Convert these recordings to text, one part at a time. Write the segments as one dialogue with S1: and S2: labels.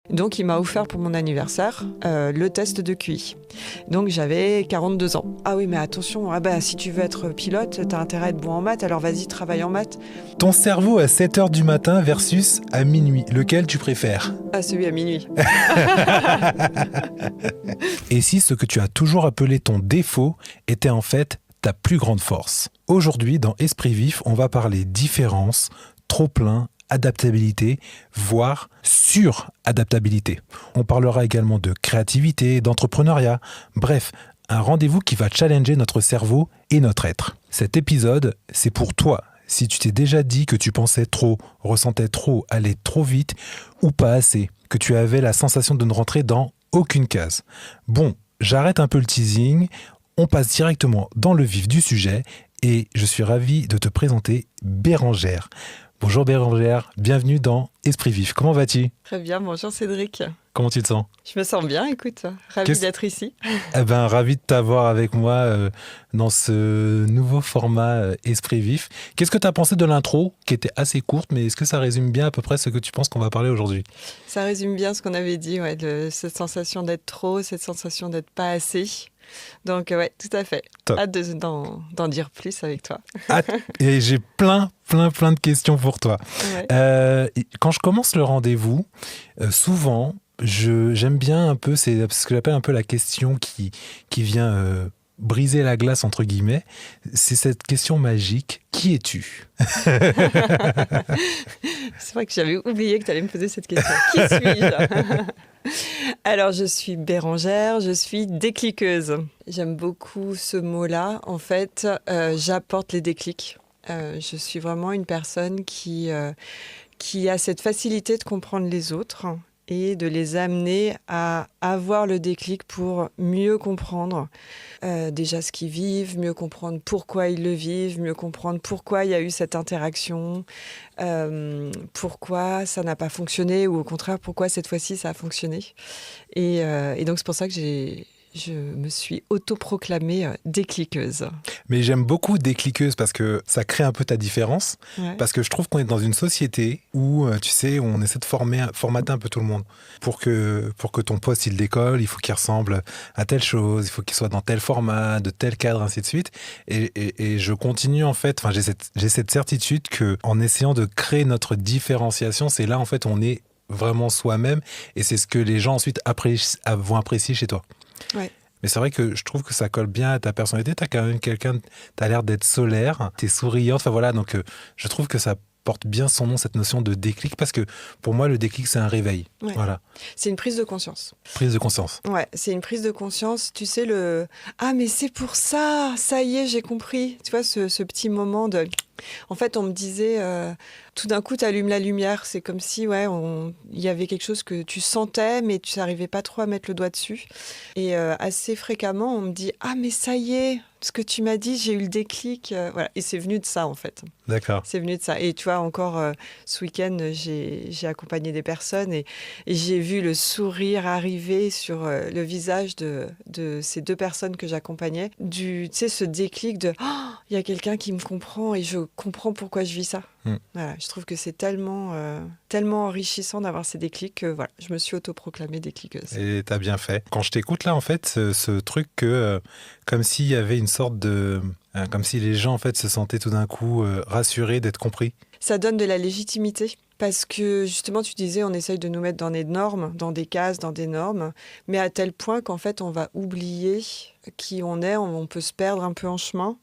S1: Donc il m'a offert pour mon anniversaire le test de QI. Donc j'avais 42 ans. Ah oui, mais attention, si tu veux être pilote, t'as intérêt à être bon en maths, alors vas-y, travaille en maths.
S2: Ton cerveau à 7h du matin versus à minuit, lequel tu préfères ?
S1: Ah, celui à minuit.
S2: Et si ce que tu as toujours appelé ton défaut était en fait ta plus grande force ? Aujourd'hui, dans Esprit Vif, on va parler différence, trop-plein, adaptabilité, voire sur-adaptabilité. On parlera également de créativité, d'entrepreneuriat, bref, un rendez-vous qui va challenger notre cerveau et notre être. Cet épisode, c'est pour toi. Si tu t'es déjà dit que tu pensais trop, ressentais trop, allais trop vite ou pas assez, que tu avais la sensation de ne rentrer dans aucune case. Bon, j'arrête un peu le teasing, on passe directement dans le vif du sujet et je suis ravi de te présenter Bérangère. Bonjour Bérangère, bienvenue dans Esprit Vif. Comment vas-tu ?
S1: Très bien, bonjour Cédric.
S2: Comment tu te sens ?
S1: Je me sens bien, écoute, ravi d'être ici.
S2: Ravi de t'avoir avec moi dans ce nouveau format Esprit Vif. Qu'est-ce que tu as pensé de l'intro, qui était assez courte, mais est-ce que ça résume bien à peu près ce que tu penses qu'on va parler aujourd'hui ?
S1: Ça résume bien ce qu'on avait dit, cette sensation d'être trop, cette sensation d'être pas assez. Donc ouais, tout à fait.
S2: Top.
S1: Hâte d'en dire plus avec toi.
S2: Et j'ai plein de questions pour toi.
S1: Ouais.
S2: Quand je commence le rendez-vous, souvent, j'aime bien un peu, c'est ce que j'appelle un peu la question qui vient briser la glace, entre guillemets. C'est cette question magique. Qui es-tu ?
S1: C'est vrai que j'avais oublié que tu allais me poser cette question. Qui suis-je ? Alors, je suis Bérangère, je suis décliqueuse. J'aime beaucoup ce mot-là. En fait, j'apporte les déclics. Je suis vraiment une personne qui a cette facilité de comprendre les autres et de les amener à avoir le déclic pour mieux comprendre déjà ce qu'ils vivent, mieux comprendre pourquoi ils le vivent, mieux comprendre pourquoi il y a eu cette interaction, pourquoi ça n'a pas fonctionné ou au contraire pourquoi cette fois-ci ça a fonctionné. Et donc c'est pour ça que je me suis autoproclamée décliqueuse.
S2: Mais j'aime beaucoup décliqueuse parce que ça crée un peu ta différence.
S1: Ouais.
S2: Parce que je trouve qu'on est dans une société où, tu sais, on essaie de formater un peu tout le monde. Pour que ton poste, il décolle, il faut qu'il ressemble à telle chose, il faut qu'il soit dans tel format, de tel cadre, ainsi de suite. Et je continue, en fait, j'ai cette certitude qu'en essayant de créer notre différenciation, c'est là, en fait, on est vraiment soi-même. Et c'est ce que les gens, ensuite, vont apprécier chez toi.
S1: Ouais.
S2: Mais c'est vrai que je trouve que ça colle bien à ta personnalité. T'as quand même t'as l'air d'être solaire, t'es souriante, enfin voilà, donc je trouve que ça porte bien son nom, cette notion de déclic, parce que pour moi, le déclic, c'est un réveil.
S1: Ouais.
S2: Voilà.
S1: C'est une prise de conscience.
S2: Prise de conscience.
S1: Ouais, c'est une prise de conscience. Tu sais, Ah, mais c'est pour ça, ça y est, j'ai compris. Tu vois, ce petit moment de... En fait, on me disait, tout d'un coup, tu allumes la lumière. C'est comme si, il y avait quelque chose que tu sentais, mais tu n'arrivais pas trop à mettre le doigt dessus. Et assez fréquemment, on me dit, ah, mais ça y est, ce que tu m'as dit, j'ai eu le déclic. Voilà. Et c'est venu de ça, en fait.
S2: D'accord.
S1: C'est venu de ça. Et tu vois, encore ce week-end, j'ai accompagné des personnes et j'ai vu le sourire arriver sur le visage de ces deux personnes que j'accompagnais. Tu sais, ce déclic de oh, il y a quelqu'un qui me comprend et je comprends pourquoi je vis ça. Voilà, je trouve que c'est tellement enrichissant d'avoir ces déclics que voilà, je me suis autoproclamée décliqueuse.
S2: Et t'as bien fait. Quand je t'écoute là, en fait, ce truc que comme s'il y avait une sorte de... comme si les gens, en fait, se sentaient tout d'un coup rassurés d'être compris.
S1: Ça donne de la légitimité. Parce que justement, tu disais, on essaye de nous mettre dans des normes, dans des cases, dans des normes, mais à tel point qu'en fait, on va oublier qui on est, on peut se perdre un peu en chemin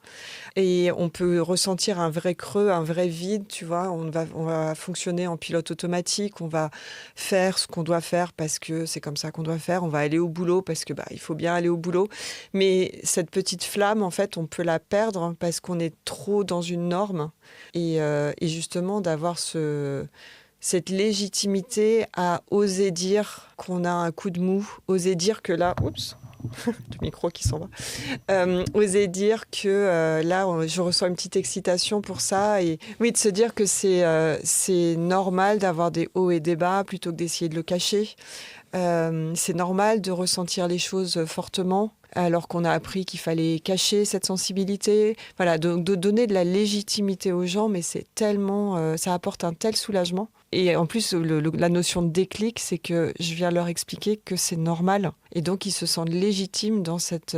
S1: et on peut ressentir un vrai creux, un vrai vide, tu vois. On va fonctionner en pilote automatique, on va faire ce qu'on doit faire parce que c'est comme ça qu'on doit faire, on va aller au boulot parce que il faut bien aller au boulot. Mais cette petite flamme, en fait, on peut la perdre parce qu'on est trop dans une norme et justement d'avoir cette légitimité à oser dire qu'on a un coup de mou, oser dire que là... Oups, le micro qui s'en va. Oser dire que là, je ressens une petite excitation pour ça. Et oui, de se dire que c'est normal d'avoir des hauts et des bas plutôt que d'essayer de le cacher. C'est normal de ressentir les choses fortement alors qu'on a appris qu'il fallait cacher cette sensibilité. Voilà, de donner de la légitimité aux gens, mais c'est tellement, ça apporte un tel soulagement. Et en plus, la notion de déclic, c'est que je viens leur expliquer que c'est normal. Et donc, ils se sentent légitimes dans cette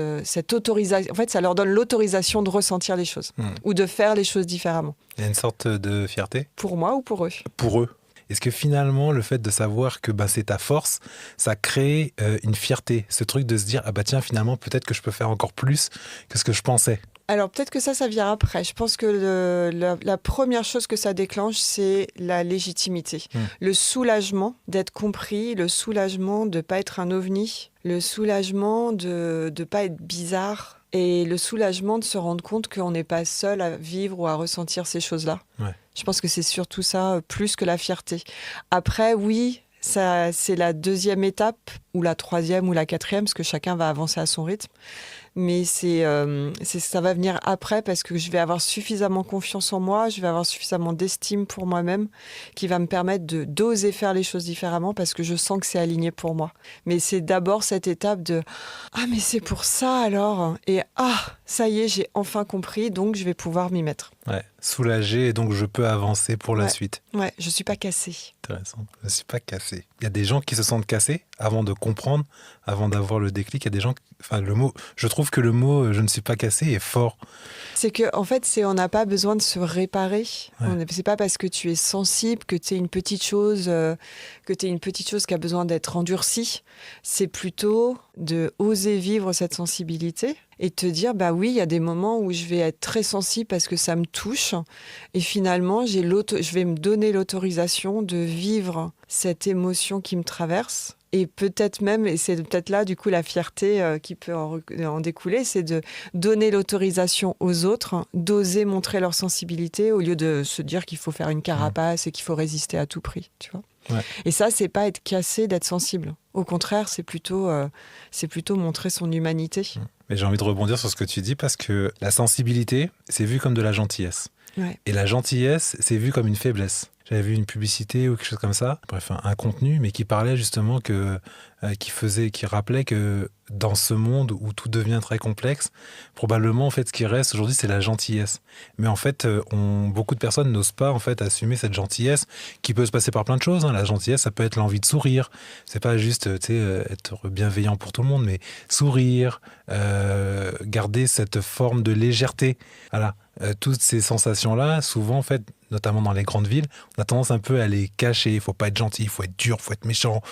S1: autorisation. En fait, ça leur donne l'autorisation de ressentir les choses ou de faire les choses différemment.
S2: Il y a une sorte de fierté.
S1: Pour moi ou pour eux?
S2: Pour eux. Est-ce que finalement, le fait de savoir que c'est ta force, ça crée une fierté? Ce truc de se dire, ah bah tiens, finalement, peut-être que je peux faire encore plus que ce que je pensais.
S1: Alors peut-être que ça vient après. Je pense que la première chose que ça déclenche, c'est la légitimité. Le soulagement d'être compris, le soulagement de ne pas être un ovni, le soulagement de ne pas être bizarre et le soulagement de se rendre compte qu'on n'est pas seul à vivre ou à ressentir ces choses-là.
S2: Ouais.
S1: Je pense que c'est surtout ça, plus que la fierté. Après, oui, ça, c'est la deuxième étape, ou la troisième, ou la quatrième, parce que chacun va avancer à son rythme. Mais ça va venir après parce que je vais avoir suffisamment confiance en moi, je vais avoir suffisamment d'estime pour moi-même qui va me permettre d'oser faire les choses différemment parce que je sens que c'est aligné pour moi. Mais c'est d'abord cette étape de « Ah, mais c'est pour ça alors !» et « Ah, ça y est, j'ai enfin compris, donc je vais pouvoir m'y mettre. »
S2: Ouais, soulagé et donc je peux avancer pour la suite.
S1: Ouais, je suis pas cassée.
S2: Intéressant, je suis pas cassé. Il y a des gens qui se sentent cassés avant de comprendre, avant d'avoir le déclic. Il y a des gens, je trouve que le mot je ne suis pas cassé est fort.
S1: C'est que en fait, on n'a pas besoin de se réparer.
S2: Ouais.
S1: C'est pas parce que tu es sensible que tu es une petite chose, qui a besoin d'être endurcie. C'est plutôt de oser vivre cette sensibilité et te dire bah oui, il y a des moments où je vais être très sensible parce que ça me touche et finalement je vais me donner l'autorisation de vivre cette émotion qui me traverse. Et peut-être même, et c'est peut-être là du coup la fierté qui peut en découler, c'est de donner l'autorisation aux autres, d'oser montrer leur sensibilité au lieu de se dire qu'il faut faire une carapace et qu'il faut résister à tout prix, tu vois.
S2: Ouais.
S1: Et ça, c'est pas être cassé d'être sensible. Au contraire, c'est plutôt montrer son humanité.
S2: Mais j'ai envie de rebondir sur ce que tu dis parce que la sensibilité, c'est vu comme de la gentillesse.
S1: Ouais.
S2: Et la gentillesse, c'est vu comme une faiblesse. J'avais vu une publicité ou quelque chose comme ça, bref, un contenu, mais qui parlait justement qui rappelait que dans ce monde où tout devient très complexe, probablement en fait ce qui reste aujourd'hui c'est la gentillesse. Mais en fait, beaucoup de personnes n'osent pas en fait assumer cette gentillesse qui peut se passer par plein de choses. La gentillesse, ça peut être l'envie de sourire. C'est pas juste être bienveillant pour tout le monde, mais sourire, garder cette forme de légèreté. Voilà. Toutes ces sensations-là, souvent en fait, notamment dans les grandes villes, on a tendance un peu à les cacher. Il faut pas être gentil, il faut être dur, il faut être méchant.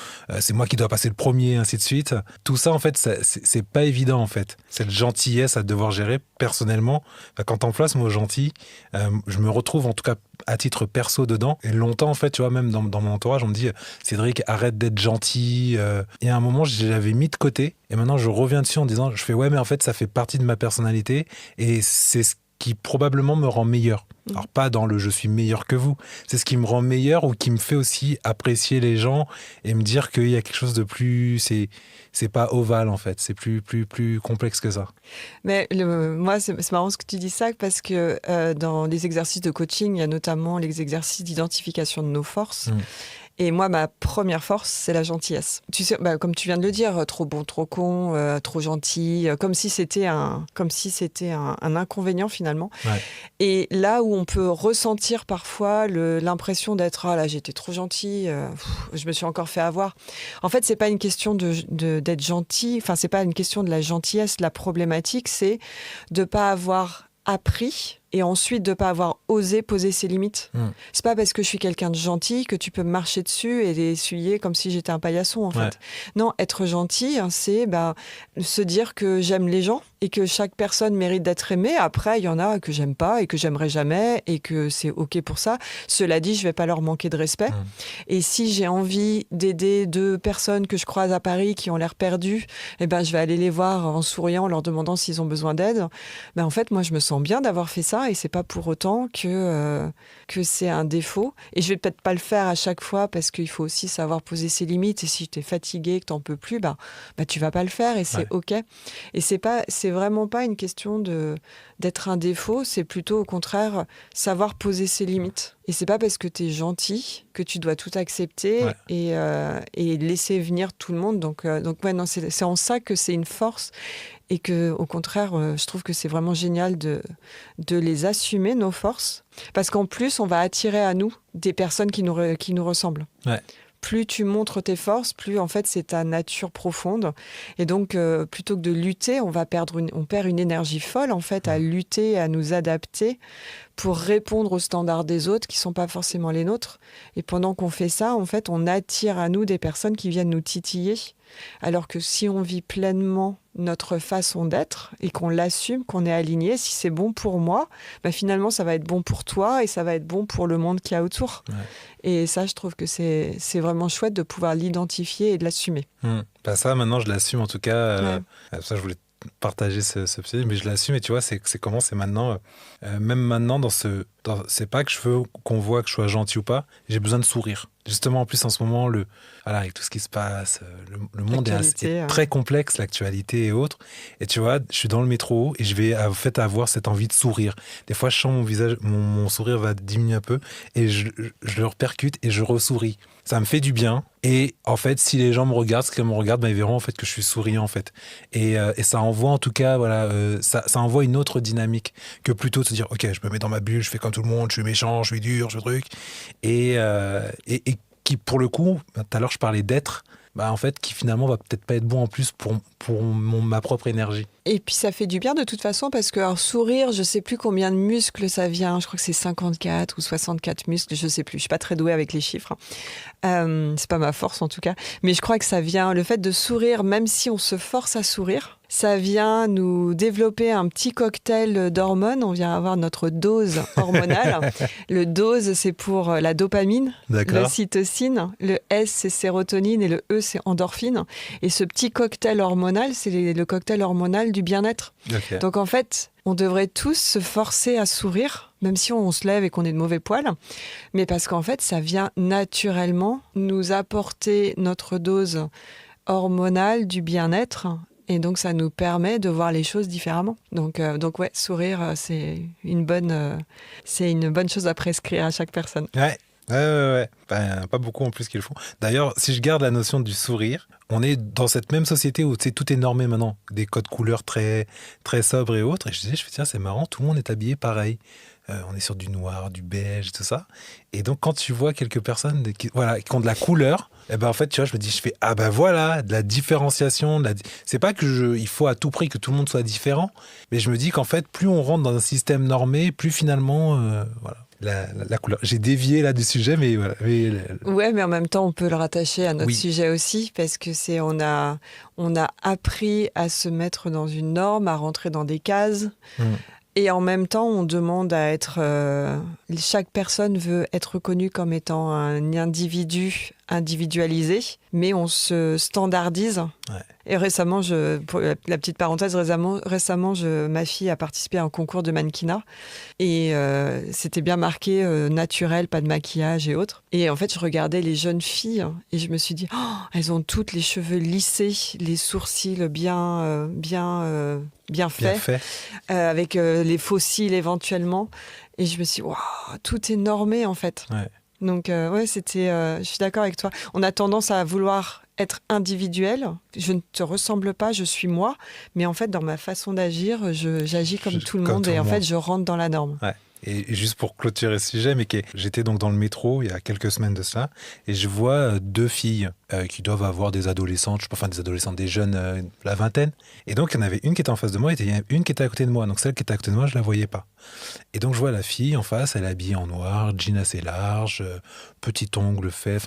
S2: C'est moi qui dois passer le premier, ainsi de suite. Tout ça, en fait, c'est pas évident, en fait. Cette gentillesse à devoir gérer personnellement. Quand t'emploies ce mot gentil, je me retrouve en tout cas à titre perso dedans. Et longtemps, en fait, tu vois, même dans mon entourage, on me dit Cédric, arrête d'être gentil. Et à un moment, je l'avais mis de côté. Et maintenant, je reviens dessus en disant, je fais ouais, mais en fait, ça fait partie de ma personnalité. Et c'est ce qui probablement me rend meilleur. Alors pas dans le « je suis meilleur que vous », c'est ce qui me rend meilleur ou qui me fait aussi apprécier les gens et me dire qu'il y a quelque chose de plus... C'est pas ovale en fait, c'est plus complexe que ça.
S1: Mais moi, c'est marrant ce que tu dis ça parce que dans les exercices de coaching, il y a notamment les exercices d'identification de nos forces. Et moi, ma première force, c'est la gentillesse. Tu sais, comme tu viens de le dire, trop bon, trop con, trop gentil, comme si c'était un inconvénient finalement.
S2: Ouais.
S1: Et là où on peut ressentir parfois l'impression d'être ah là j'étais trop gentil, je me suis encore fait avoir. En fait, c'est pas une question d'être gentil. Enfin, c'est pas une question de la gentillesse. La problématique, c'est de pas avoir appris et ensuite de ne pas avoir osé poser ses limites. C'est pas parce que je suis quelqu'un de gentil que tu peux me marcher dessus et l'essuyer comme si j'étais un paillasson, en fait. Non, être gentil, c'est se dire que j'aime les gens et que chaque personne mérite d'être aimée. Après, il y en a que j'aime pas et que j'aimerais jamais et que c'est OK pour ça. Cela dit, je vais pas leur manquer de respect. Et si j'ai envie d'aider 2 personnes que je croise à Paris qui ont l'air perdues, je vais aller les voir en souriant, en leur demandant s'ils ont besoin d'aide. En fait, moi, je me sens bien d'avoir fait ça. Et c'est pas pour autant que c'est un défaut. Et je vais peut-être pas le faire à chaque fois parce qu'il faut aussi savoir poser ses limites. Et si tu es fatigué, que t'en peux plus, tu vas pas le faire et c'est OK. Et c'est vraiment pas une question d'être un défaut. C'est plutôt au contraire savoir poser ses limites. Et c'est pas parce que tu es gentil que tu dois tout accepter et laisser venir tout le monde. Donc non, c'est en ça que c'est une force. Et que, au contraire, je trouve que c'est vraiment génial de les assumer, nos forces. Parce qu'en plus, on va attirer à nous des personnes qui nous ressemblent.
S2: Ouais.
S1: Plus tu montres tes forces, plus en fait c'est ta nature profonde. Et donc, plutôt que de lutter, on perd une énergie folle en fait à lutter, à nous adapter pour répondre aux standards des autres qui sont pas forcément les nôtres. Et pendant qu'on fait ça, en fait, on attire à nous des personnes qui viennent nous titiller. Alors que si on vit pleinement notre façon d'être et qu'on l'assume, qu'on est aligné, si c'est bon pour moi, finalement ça va être bon pour toi et ça va être bon pour le monde qu'il y a autour.
S2: Ouais.
S1: Et ça, je trouve que c'est vraiment chouette de pouvoir l'identifier et de l'assumer.
S2: Ça, maintenant, je l'assume en tout cas.
S1: Ouais.
S2: Ça, je voulais partager ce petit, mais je l'assume. Et tu vois, c'est comment c'est maintenant. Même maintenant, c'est pas que je veux qu'on voit que je sois gentil ou pas. J'ai besoin de sourire. Justement, en plus, en ce moment, avec tout ce qui se passe, le monde est très complexe, l'actualité et autres. Et tu vois, je suis dans le métro et je vais en fait avoir cette envie de sourire. Des fois, je sens mon visage, mon sourire va diminuer un peu et je le repercute et je ressouris. Ça me fait du bien. Et en fait, si les gens me regardent, ils verront en fait que je suis souriant en fait. Et ça envoie en tout cas, ça envoie une autre dynamique que plutôt de se dire, ok, je me mets dans ma bulle, je fais comme tout le monde, je suis méchant, je suis dur, je truc. Et qui pour le coup, tout à l'heure je parlais d'être, en fait, qui finalement va peut-être pas être bon en plus pour ma propre énergie.
S1: Et puis ça fait du bien de toute façon parce que sourire, je sais plus combien de muscles ça vient, je crois que c'est 54 ou 64 muscles, je sais plus, je suis pas très douée avec les chiffres. C'est pas ma force en tout cas, mais je crois que ça vient, le fait de sourire, même si on se force à sourire, ça vient nous développer un petit cocktail d'hormones, on vient avoir notre dose hormonale. Le dose, c'est pour la dopamine, l'ocytocine, le S, c'est sérotonine et le E, c'est endorphine. Et ce petit cocktail hormonal, c'est le cocktail hormonal du bien-être.
S2: Okay.
S1: Donc en fait, on devrait tous se forcer à sourire, même si on se lève et qu'on est de mauvais poil, mais parce qu'en fait, ça vient naturellement nous apporter notre dose hormonale du bien-être. Et donc, ça nous permet de voir les choses différemment. Donc ouais, sourire, c'est une bonne chose à prescrire à chaque personne.
S2: Ouais. Pas beaucoup en plus qu'ils le font. D'ailleurs, si je garde la notion du sourire, on est dans cette même société où tout est normé maintenant, des codes couleurs très, très sobres et autres. Et je fais tiens, c'est marrant, tout le monde est habillé pareil. On est sur du noir, du beige, tout ça. Et donc, quand tu vois quelques personnes qui ont de la couleur, en fait, tu vois, je fais de la différenciation. C'est pas que il faut à tout prix que tout le monde soit différent, mais je me dis qu'en fait, plus on rentre dans un système normé, plus finalement, la couleur. J'ai dévié là du sujet, mais voilà.
S1: Ouais, mais en même temps, on peut le rattacher à notre sujet aussi, parce que on a appris à se mettre dans une norme, à rentrer dans des cases. Et en même temps, on demande à être... chaque personne veut être reconnue comme étant un individu individualisé, mais on se standardise.
S2: Ouais.
S1: Et récemment, pour la petite parenthèse, récemment, ma fille a participé à un concours de mannequinat. Et c'était bien marqué naturel, pas de maquillage et autres. Et en fait, je regardais les jeunes filles et je me suis dit, elles ont toutes les cheveux lissés, les sourcils bien faits, avec les faux cils éventuellement. Et je me suis dit, waouh, tout est normé en fait.
S2: Ouais.
S1: Donc, je suis d'accord avec toi. On a tendance à vouloir être individuel. Je ne te ressemble pas, je suis moi. Mais en fait, dans ma façon d'agir, j'agis comme tout le monde. Et en fait, je rentre dans la norme.
S2: Ouais. Et juste pour clôturer ce sujet, j'étais donc dans le métro il y a quelques semaines de cela, et je vois deux filles qui doivent avoir des adolescentes, des jeunes, la vingtaine. Et donc, il y en avait une qui était en face de moi, et il y en avait une qui était à côté de moi. Donc, celle qui était à côté de moi, je ne la voyais pas. Et donc, je vois la fille en face, elle est habillée en noir, jean assez large, petit ongle fait,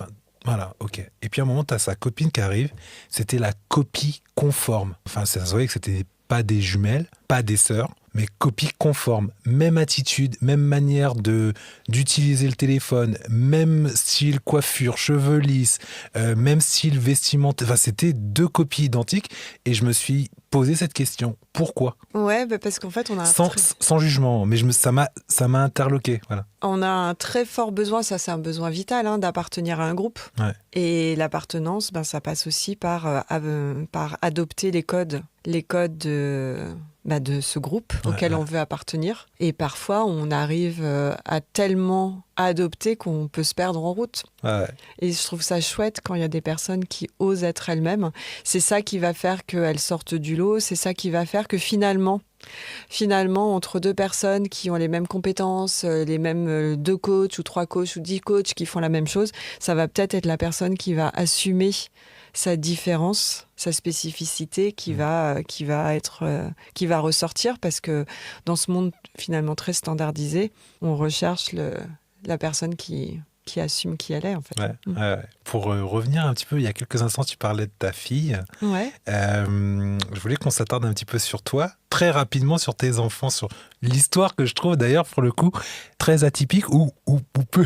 S2: voilà, ok. Et puis à un moment, tu as sa copine qui arrive, c'était la copie conforme. Enfin, ça se voyait que c'était pas des jumelles, pas des sœurs, mais copie conforme. Même attitude, même manière d'utiliser le téléphone, même style coiffure, cheveux lisses, même style vestimentaire. Enfin, c'était deux copies identiques et je me suis posé cette question. Pourquoi ?
S1: Ouais, parce qu'en fait, on a
S2: sans jugement, mais ça m'a interloqué. Voilà.
S1: On a un très fort besoin, ça c'est un besoin vital, d'appartenir à un groupe.
S2: Ouais.
S1: Et l'appartenance, ça passe aussi par adopter les codes de ce groupe auquel on veut appartenir. Et parfois, on arrive à tellement adopter qu'on peut se perdre en route.
S2: Ouais.
S1: Et je trouve ça chouette quand il y a des personnes qui osent être elles-mêmes. C'est ça qui va faire qu'elles sortent du lot. C'est ça qui va faire que finalement, entre deux personnes qui ont les mêmes compétences, les mêmes 2 coachs ou 3 coachs ou 10 coachs qui font la même chose, ça va peut-être être la personne qui va assumer sa différence, sa spécificité qui va ressortir, parce que dans ce monde finalement très standardisé, on recherche la personne qui assume qui elle est, en fait.
S2: Ouais. Pour revenir un petit peu, il y a quelques instants, tu parlais de ta fille.
S1: Ouais.
S2: Je voulais qu'on s'attarde un petit peu sur toi, très rapidement sur tes enfants, sur l'histoire que je trouve d'ailleurs, pour le coup, très atypique ou peu.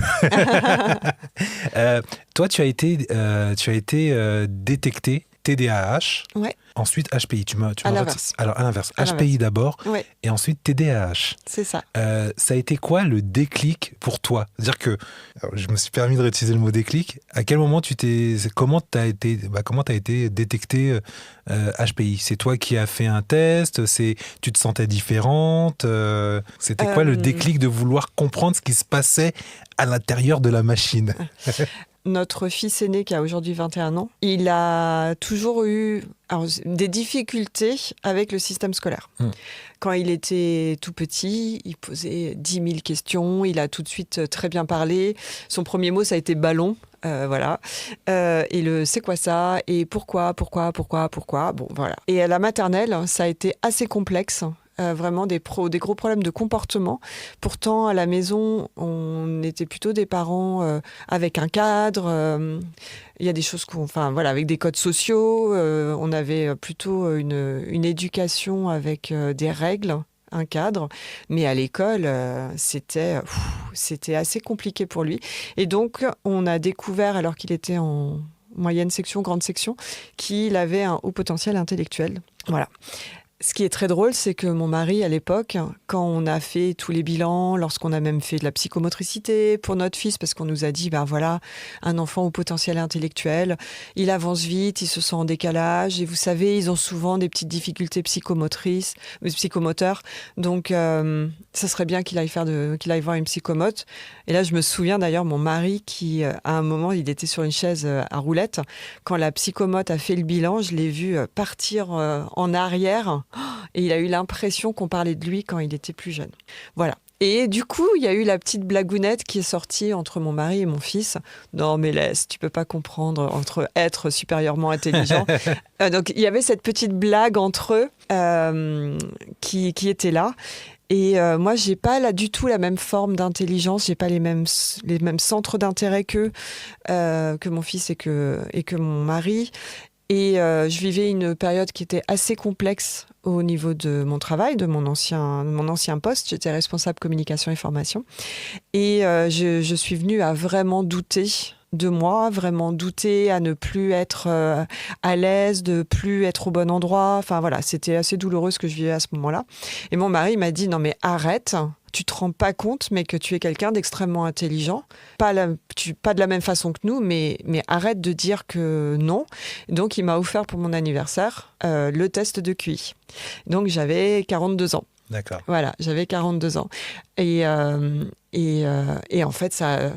S2: Toi, tu as été détecté TDAH.
S1: Ouais.
S2: Ensuite, HPI.
S1: À l'inverse.
S2: Alors, à l'inverse. HPI d'abord,
S1: ouais.
S2: Et ensuite TDAH.
S1: C'est ça.
S2: Ça a été quoi le déclic pour toi ? C'est-à-dire que, je me suis permis de réutiliser le mot déclic. À quel moment comment t'as été détecté HPI ? C'est toi qui as fait un test ? Tu te sentais différente ? C'était quoi le déclic de vouloir comprendre ce qui se passait à l'intérieur de la machine ?
S1: Notre fils aîné, qui a aujourd'hui 21 ans, il a toujours eu des difficultés avec le système scolaire. Quand il était tout petit, il posait 10 000 questions, il a tout de suite très bien parlé. Son premier mot, ça a été ballon. Voilà. Et c'est quoi ça ? Et pourquoi ? Bon, voilà. Et à la maternelle, ça a été assez complexe. Vraiment des gros problèmes de comportement. Pourtant, à la maison, on était plutôt des parents avec un cadre. Il y a des choses avec des codes sociaux. On avait plutôt une éducation avec des règles, un cadre. Mais à l'école, c'était assez compliqué pour lui. Et donc, on a découvert, alors qu'il était en moyenne section, grande section, qu'il avait un haut potentiel intellectuel. Voilà. Ce qui est très drôle, c'est que mon mari, à l'époque, quand on a fait tous les bilans, lorsqu'on a même fait de la psychomotricité pour notre fils, parce qu'on nous a dit, voilà, un enfant au potentiel intellectuel, il avance vite, il se sent en décalage, et vous savez, ils ont souvent des petites difficultés psychomoteurs, donc ça serait bien qu'il aille voir une psychomote. Et là, je me souviens d'ailleurs, mon mari, qui, à un moment, il était sur une chaise à roulettes, quand la psychomote a fait le bilan, je l'ai vu partir en arrière. Et il a eu l'impression qu'on parlait de lui quand il était plus jeune. Voilà. Et du coup, il y a eu la petite blagounette qui est sortie entre mon mari et mon fils. Non, mais laisse, tu peux pas comprendre entre être supérieurement intelligent. Donc, il y avait cette petite blague entre eux qui était là. Et moi, j'ai pas là du tout la même forme d'intelligence. J'ai pas les mêmes centres d'intérêt que mon fils et que mon mari. Et je vivais une période qui était assez complexe au niveau de mon travail, de mon ancien poste. J'étais responsable communication et formation. Et je suis venue à vraiment douter de moi, vraiment douter à ne plus être à l'aise, de plus être au bon endroit. Enfin voilà, c'était assez douloureux ce que je vivais à ce moment-là. Et mon mari m'a dit, non mais arrête, tu te rends pas compte, mais que tu es quelqu'un d'extrêmement intelligent. Pas de la même façon que nous, mais arrête de dire que non. Donc, il m'a offert pour mon anniversaire le test de QI. Donc, j'avais 42 ans.
S2: D'accord.
S1: Voilà, j'avais 42 ans. Et en fait, ça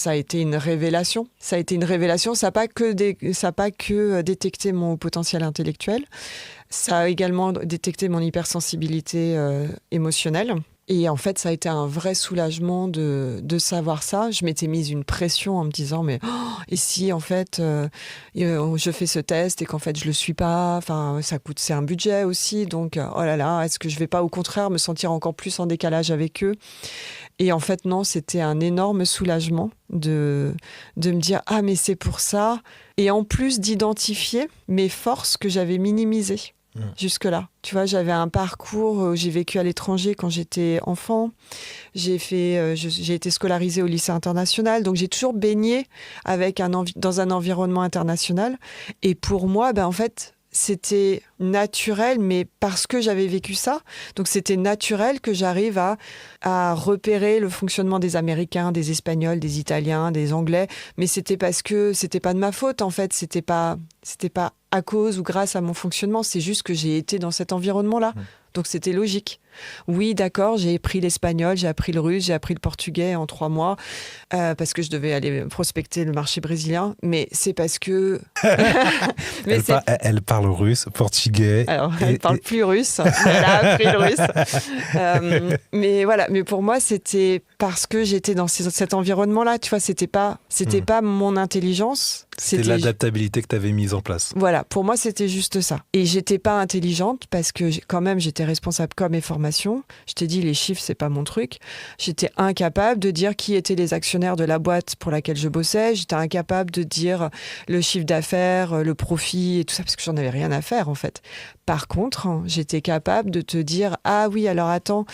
S1: a été une révélation. Ça a été une révélation. Ça n'a pas que détecté mon potentiel intellectuel. Ça a également détecté mon hypersensibilité émotionnelle. Et en fait, ça a été un vrai soulagement de savoir ça. Je m'étais mise une pression en me disant, mais et si en fait je fais ce test et qu'en fait je le suis pas, enfin ça coûte, c'est un budget aussi, donc oh là là, est-ce que je vais pas au contraire me sentir encore plus en décalage avec eux ? Et en fait non, c'était un énorme soulagement de me dire ah mais c'est pour ça, et en plus d'identifier mes forces que j'avais minimisées. Jusque-là. Tu vois, j'avais un parcours, j'ai vécu à l'étranger quand j'étais enfant, j'ai été scolarisée au lycée international, donc j'ai toujours baigné dans un environnement international. Et pour moi, en fait, c'était naturel, mais parce que j'avais vécu ça, donc c'était naturel que j'arrive à repérer le fonctionnement des Américains, des Espagnols, des Italiens, des Anglais, mais c'était parce que c'était pas de ma faute, en fait, c'était pas à cause ou grâce à mon fonctionnement, c'est juste que j'ai été dans cet environnement-là. Donc c'était logique. Oui, d'accord, j'ai appris l'espagnol, j'ai appris le russe, j'ai appris le portugais en 3 mois parce que je devais aller prospecter le marché brésilien. Mais c'est parce que...
S2: Elle parle russe, portugais.
S1: Alors, elle ne parle plus russe, mais elle a appris le russe. Mais voilà, mais pour moi, c'était parce que j'étais dans cet environnement-là. Tu vois, c'était pas mon intelligence.
S2: C'était l'adaptabilité que tu avais mise en place.
S1: Voilà, pour moi, c'était juste ça. Et j'étais pas intelligente parce que quand même, j'étais responsable com et formation. Je t'ai dit, les chiffres, c'est pas mon truc. J'étais incapable de dire qui étaient les actionnaires de la boîte pour laquelle je bossais. J'étais incapable de dire le chiffre d'affaires, le profit et tout ça parce que j'en avais rien à faire en fait. Par contre, j'étais capable de te dire ah oui, alors attends,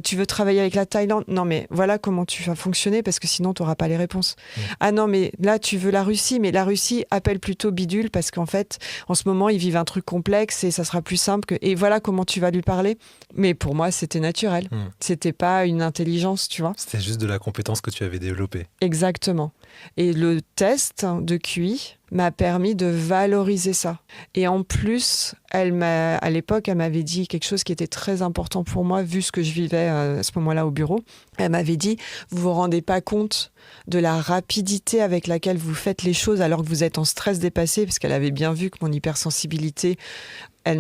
S1: tu veux travailler avec la Thaïlande? Non mais voilà comment tu vas fonctionner parce que sinon tu n'auras pas les réponses. Ah non mais là tu veux la Russie, mais la Russie appelle plutôt bidule parce qu'en fait en ce moment ils vivent un truc complexe et ça sera plus simple que... Et voilà comment tu vas lui parler. Mais pour moi c'était naturel. C'était pas une intelligence, tu vois.
S2: C'était juste de la compétence que tu avais développée.
S1: Exactement. Et le test de QI m'a permis de valoriser ça. Et en plus, à l'époque, elle m'avait dit quelque chose qui était très important pour moi, vu ce que je vivais à ce moment-là au bureau. Elle m'avait dit, vous vous rendez pas compte de la rapidité avec laquelle vous faites les choses alors que vous êtes en stress dépassé, parce qu'elle avait bien vu que mon hypersensibilité, elle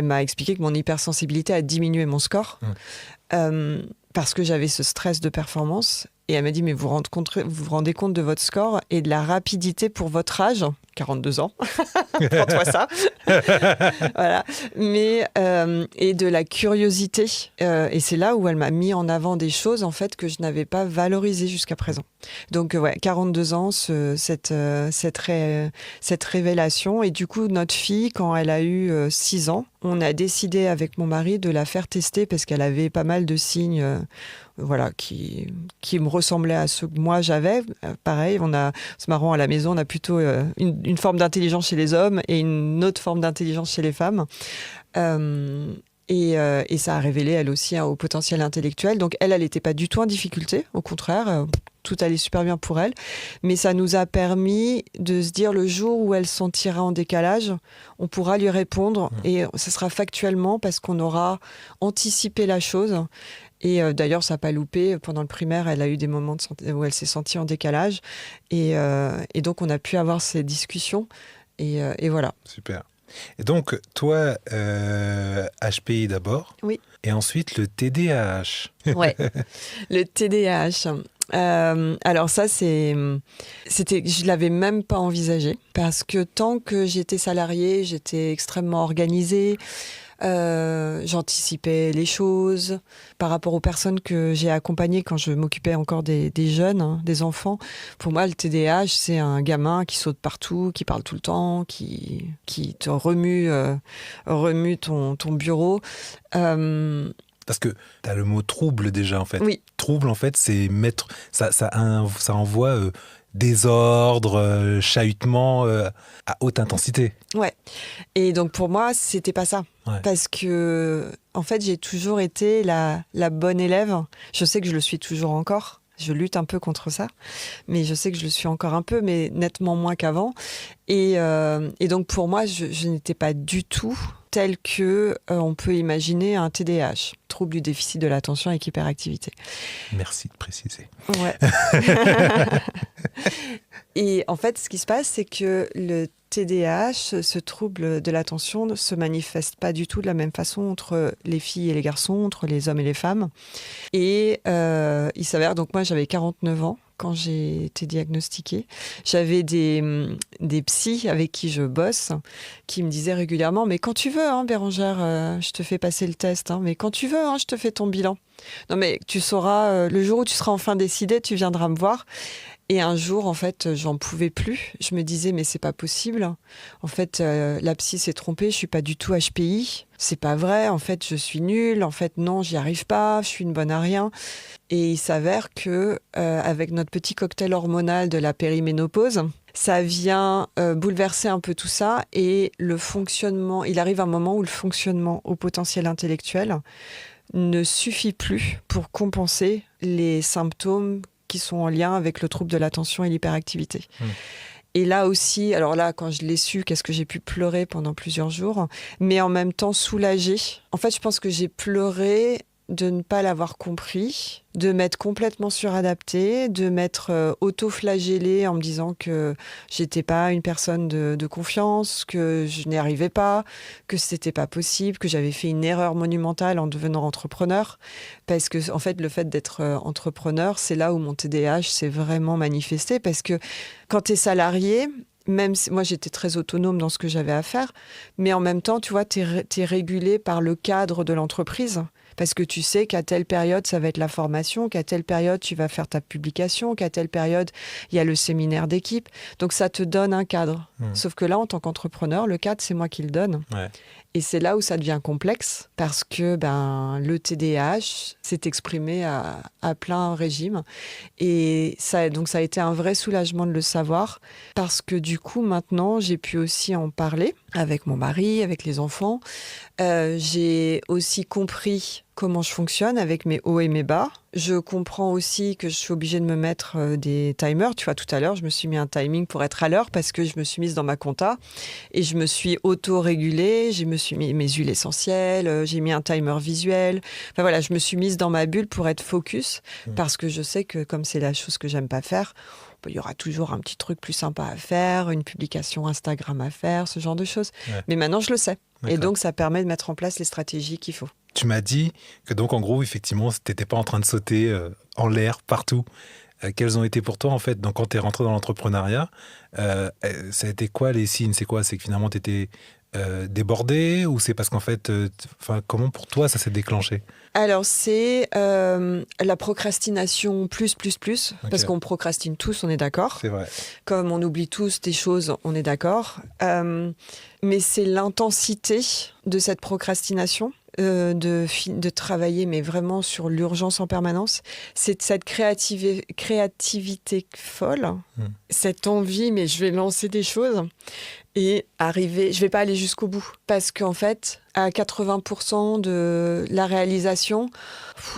S1: m'a expliqué que mon hypersensibilité a diminué mon score. Parce que j'avais ce stress de performance. Et elle m'a dit, mais vous vous rendez compte de votre score et de la rapidité pour votre âge, 42 ans, prends-toi ça. Voilà. Mais, et de la curiosité. Et c'est là où elle m'a mis en avant des choses en fait, que je n'avais pas valorisées jusqu'à présent. Donc, 42 ans, cette révélation. Et du coup, notre fille, quand elle a eu 6 ans, on a décidé avec mon mari de la faire tester parce qu'elle avait pas mal de signes qui me ressemblaient à ceux que moi j'avais. Pareil, c'est marrant, à la maison, on a plutôt une forme d'intelligence chez les hommes et une autre forme d'intelligence chez les femmes. Et ça a révélé, elle aussi, un haut potentiel intellectuel. Donc, elle n'était pas du tout en difficulté. Au contraire, tout allait super bien pour elle. Mais ça nous a permis de se dire, le jour où elle se sentira en décalage, on pourra lui répondre. Et ça sera factuellement parce qu'on aura anticipé la chose. Et d'ailleurs, ça n'a pas loupé. Pendant le primaire, elle a eu des moments où elle s'est sentie en décalage. Et donc, on a pu avoir ces discussions. Et voilà.
S2: Super. Et donc, toi, HPI d'abord.
S1: Oui.
S2: Et ensuite, le TDAH.
S1: Ouais, le TDAH. Alors ça, je l'avais même pas envisagé. Parce que tant que j'étais salariée, j'étais extrêmement organisée. J'anticipais les choses par rapport aux personnes que j'ai accompagnées quand je m'occupais encore des jeunes, des enfants. Pour moi, le TDAH, c'est un gamin qui saute partout, qui parle tout le temps, qui te remue ton bureau.
S2: Parce que tu as le mot trouble déjà, en fait.
S1: Oui.
S2: Trouble, en fait, c'est mettre... Ça envoie désordre, chahutement à haute intensité.
S1: Ouais. Et donc, pour moi, c'était pas ça.
S2: Ouais.
S1: Parce que, en fait, j'ai toujours été la bonne élève. Je sais que je le suis toujours encore. Je lutte un peu contre ça. Mais je sais que je le suis encore un peu, mais nettement moins qu'avant. Et donc, pour moi, je n'étais pas du tout tel que on peut imaginer un TDAH, trouble du déficit de l'attention avec hyperactivité.
S2: Merci de préciser.
S1: Ouais. Et en fait, ce qui se passe, c'est que le TDAH, ce trouble de l'attention, ne se manifeste pas du tout de la même façon entre les filles et les garçons, entre les hommes et les femmes. Et il s'avère, donc moi j'avais 49 ans quand j'ai été diagnostiquée. J'avais des psys avec qui je bosse qui me disaient régulièrement « Mais quand tu veux, hein, Bérangère, je te fais passer le test. Hein, mais quand tu veux, hein, je te fais ton bilan. Non mais tu sauras, le jour où tu seras enfin décidé, tu viendras me voir. » Et un jour, en fait, j'en pouvais plus. Je me disais, mais c'est pas possible. En fait, la psy s'est trompée, je suis pas du tout HPI. C'est pas vrai, en fait, je suis nulle. En fait, non, j'y arrive pas, je suis une bonne à rien. Et il s'avère que, avec notre petit cocktail hormonal de la périménopause, ça vient bouleverser un peu tout ça. Et le fonctionnement, il arrive un moment où le fonctionnement au potentiel intellectuel ne suffit plus pour compenser les symptômes qui sont en lien avec le trouble de l'attention et l'hyperactivité. Et là aussi, alors là, quand je l'ai su, qu'est-ce que j'ai pu pleurer pendant plusieurs jours, mais en même temps soulagée. En fait, je pense que j'ai pleuré de ne pas l'avoir compris, de m'être complètement suradaptée, de m'être auto-flagellée en me disant que j'étais pas une personne de confiance, que je n'y arrivais pas, que c'était pas possible, que j'avais fait une erreur monumentale en devenant entrepreneur. Parce que, en fait, le fait d'être entrepreneur, c'est là où mon TDAH s'est vraiment manifesté. Parce que quand tu es salarié, même si moi j'étais très autonome dans ce que j'avais à faire, mais en même temps, tu vois, t'es régulé par le cadre de l'entreprise. Parce que tu sais qu'à telle période, ça va être la formation, qu'à telle période, tu vas faire ta publication, qu'à telle période, il y a le séminaire d'équipe. Donc, ça te donne un cadre. Sauf que là, en tant qu'entrepreneur, le cadre, c'est moi qui le donne.
S2: Ouais.
S1: Et c'est là où ça devient complexe parce que le TDAH s'est exprimé à plein régime. Et donc ça a été un vrai soulagement de le savoir parce que du coup, maintenant, j'ai pu aussi en parler avec mon mari, avec les enfants. J'ai aussi compris comment je fonctionne avec mes hauts et mes bas. Je comprends aussi que je suis obligée de me mettre des timers. Tu vois, tout à l'heure, je me suis mis un timing pour être à l'heure parce que je me suis mise dans ma compta et je me suis auto-régulée. Je me suis mis mes huiles essentielles, j'ai mis un timer visuel. Enfin voilà, je me suis mise dans ma bulle pour être focus parce que je sais que comme c'est la chose que j'aime pas faire, il y aura toujours un petit truc plus sympa à faire, une publication Instagram à faire, ce genre de choses. Ouais. Mais maintenant, je le sais. D'accord. Et donc, ça permet de mettre en place les stratégies qu'il faut.
S2: Tu m'as dit que donc, en gros, effectivement, tu n'étais pas en train de sauter en l'air partout. Quels ont été pour toi, en fait, donc, quand tu es rentré dans l'entrepreneuriat, ça a été quoi les signes? C'est quoi? C'est que finalement, tu étais débordé ou c'est parce qu'en fait, comment pour toi ça s'est déclenché?
S1: Alors, c'est la procrastination plus, okay. Parce qu'on procrastine tous, on est d'accord.
S2: C'est vrai.
S1: Comme on oublie tous des choses, on est d'accord. Mais c'est l'intensité de cette procrastination. De travailler, mais vraiment sur l'urgence en permanence. C'est cette créativité folle, cette envie, mais je vais lancer des choses et arriver, je vais pas aller jusqu'au bout. Parce qu'en fait, à 80% de la réalisation,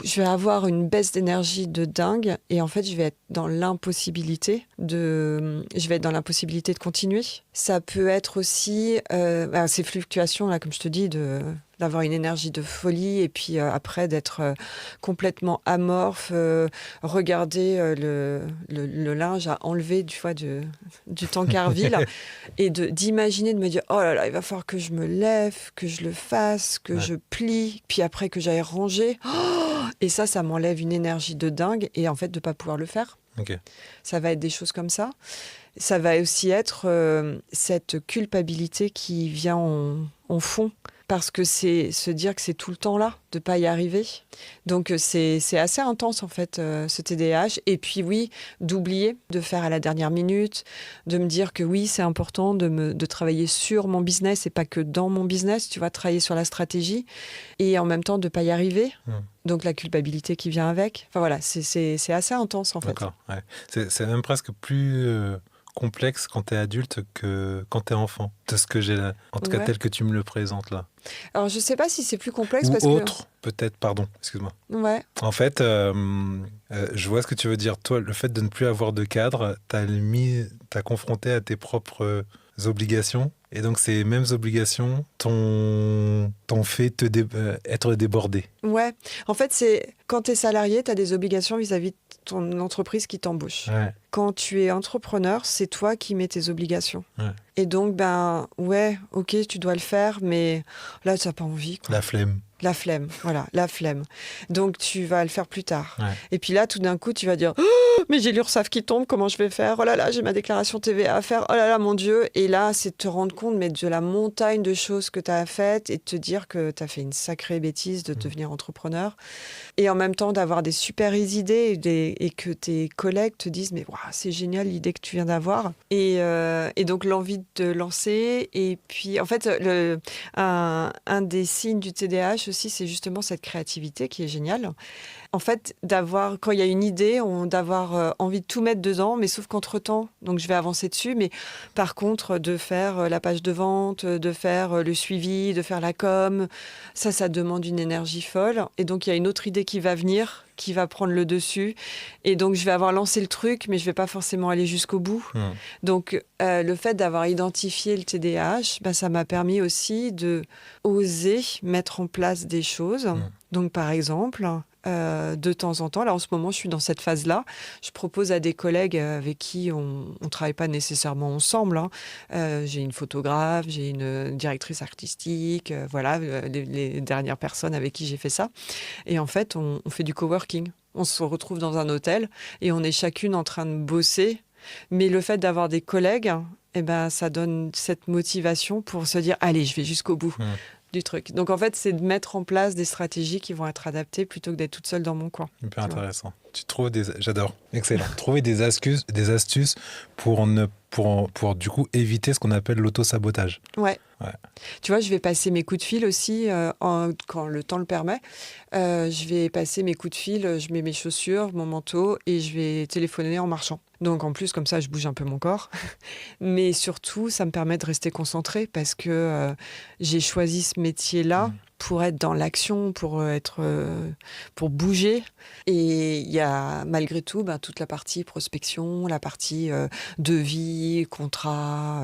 S1: je vais avoir une baisse d'énergie de dingue et en fait, je vais être dans l'impossibilité de continuer. Ça peut être aussi ces fluctuations, là, comme je te dis, d'avoir une énergie de folie et puis après d'être complètement amorphe, regarder le linge à enlever du Tancarville et d'imaginer, de me dire oh là là, il va falloir que je me lève, que je le fasse, que je plie, puis après que j'aille ranger. Et ça m'enlève une énergie de dingue et en fait de ne pas pouvoir le faire.
S2: Okay.
S1: Ça va être des choses comme ça. Ça va aussi être cette culpabilité qui vient en fond. Parce que c'est se dire que c'est tout le temps là, de ne pas y arriver. Donc c'est assez intense en fait, ce TDAH. Et puis oui, d'oublier, de faire à la dernière minute, de me dire que oui, c'est important de travailler sur mon business et pas que dans mon business, tu vois, travailler sur la stratégie. Et en même temps, de ne pas y arriver. Donc la culpabilité qui vient avec. Enfin voilà, c'est assez intense en fait.
S2: D'accord, ouais. C'est même presque plus... complexe quand tu es adulte que quand tu es enfant, de ce que j'ai là, en tout cas tel que tu me le présentes là.
S1: Alors je sais pas si c'est plus complexe
S2: ou
S1: parce
S2: autre, peut-être, pardon, excuse-moi.
S1: Ouais.
S2: En fait, je vois ce que tu veux dire. Toi, le fait de ne plus avoir de cadre, t'as confronté à tes propres obligations. Et donc, ces mêmes obligations t'ont fait être débordé.
S1: Ouais. En fait, c'est quand tu es salarié, tu as des obligations vis-à-vis de ton entreprise qui t'embauche.
S2: Ouais.
S1: Quand tu es entrepreneur, c'est toi qui mets tes obligations.
S2: Ouais.
S1: Et donc, ouais, ok, tu dois le faire, mais là, tu n'as pas envie. Quoi.
S2: La flemme.
S1: La flemme, voilà, la flemme. Donc, tu vas le faire plus tard.
S2: Ouais.
S1: Et puis là, tout d'un coup, tu vas dire oh, mais j'ai l'URSSAF qui tombe, comment je vais faire? Oh là là, j'ai ma déclaration TVA à faire. Oh là là, mon Dieu. Et là, c'est de te rendre compte mais de la montagne de choses que tu as faites et de te dire que tu as fait une sacrée bêtise de devenir entrepreneur. Et en même temps, d'avoir des super idées et que tes collègues te disent mais wow, c'est génial l'idée que tu viens d'avoir. Et donc, l'envie de te lancer. Et puis, en fait, un des signes du TDAH aussi, c'est justement cette créativité qui est géniale. En fait, quand il y a une idée, d'avoir envie de tout mettre dedans, mais sauf qu'entre-temps, donc je vais avancer dessus, mais par contre, de faire la page de vente, de faire le suivi, de faire la com, ça demande une énergie folle. Et donc, il y a une autre idée qui va venir qui va prendre le dessus. Et donc, je vais avoir lancé le truc, mais je ne vais pas forcément aller jusqu'au bout. Donc, le fait d'avoir identifié le TDAH, ça m'a permis aussi de oser mettre en place des choses. Donc, par exemple... de temps en temps. Là, en ce moment, je suis dans cette phase-là. Je propose à des collègues avec qui on ne travaille pas nécessairement ensemble. J'ai une photographe, j'ai une directrice artistique, voilà, les dernières personnes avec qui j'ai fait ça. Et en fait, on fait du coworking. On se retrouve dans un hôtel et on est chacune en train de bosser. Mais le fait d'avoir des collègues, ça donne cette motivation pour se dire « Allez, je vais jusqu'au bout ». Du truc. Donc en fait, c'est de mettre en place des stratégies qui vont être adaptées plutôt que d'être toute seule dans mon coin.
S2: Hyper intéressant. Tu trouves j'adore. Excellent. Trouver des astuces pour du coup éviter ce qu'on appelle l'auto-sabotage.
S1: Ouais. Tu vois, je vais passer mes coups de fil aussi quand le temps le permet. Je vais passer mes coups de fil, je mets mes chaussures, mon manteau et je vais téléphoner en marchant. Donc en plus, comme ça, je bouge un peu mon corps. Mais surtout, ça me permet de rester concentrée parce que j'ai choisi ce métier-là pour être dans l'action, pour bouger. Et il y a malgré tout toute la partie prospection, la partie devis, contrat,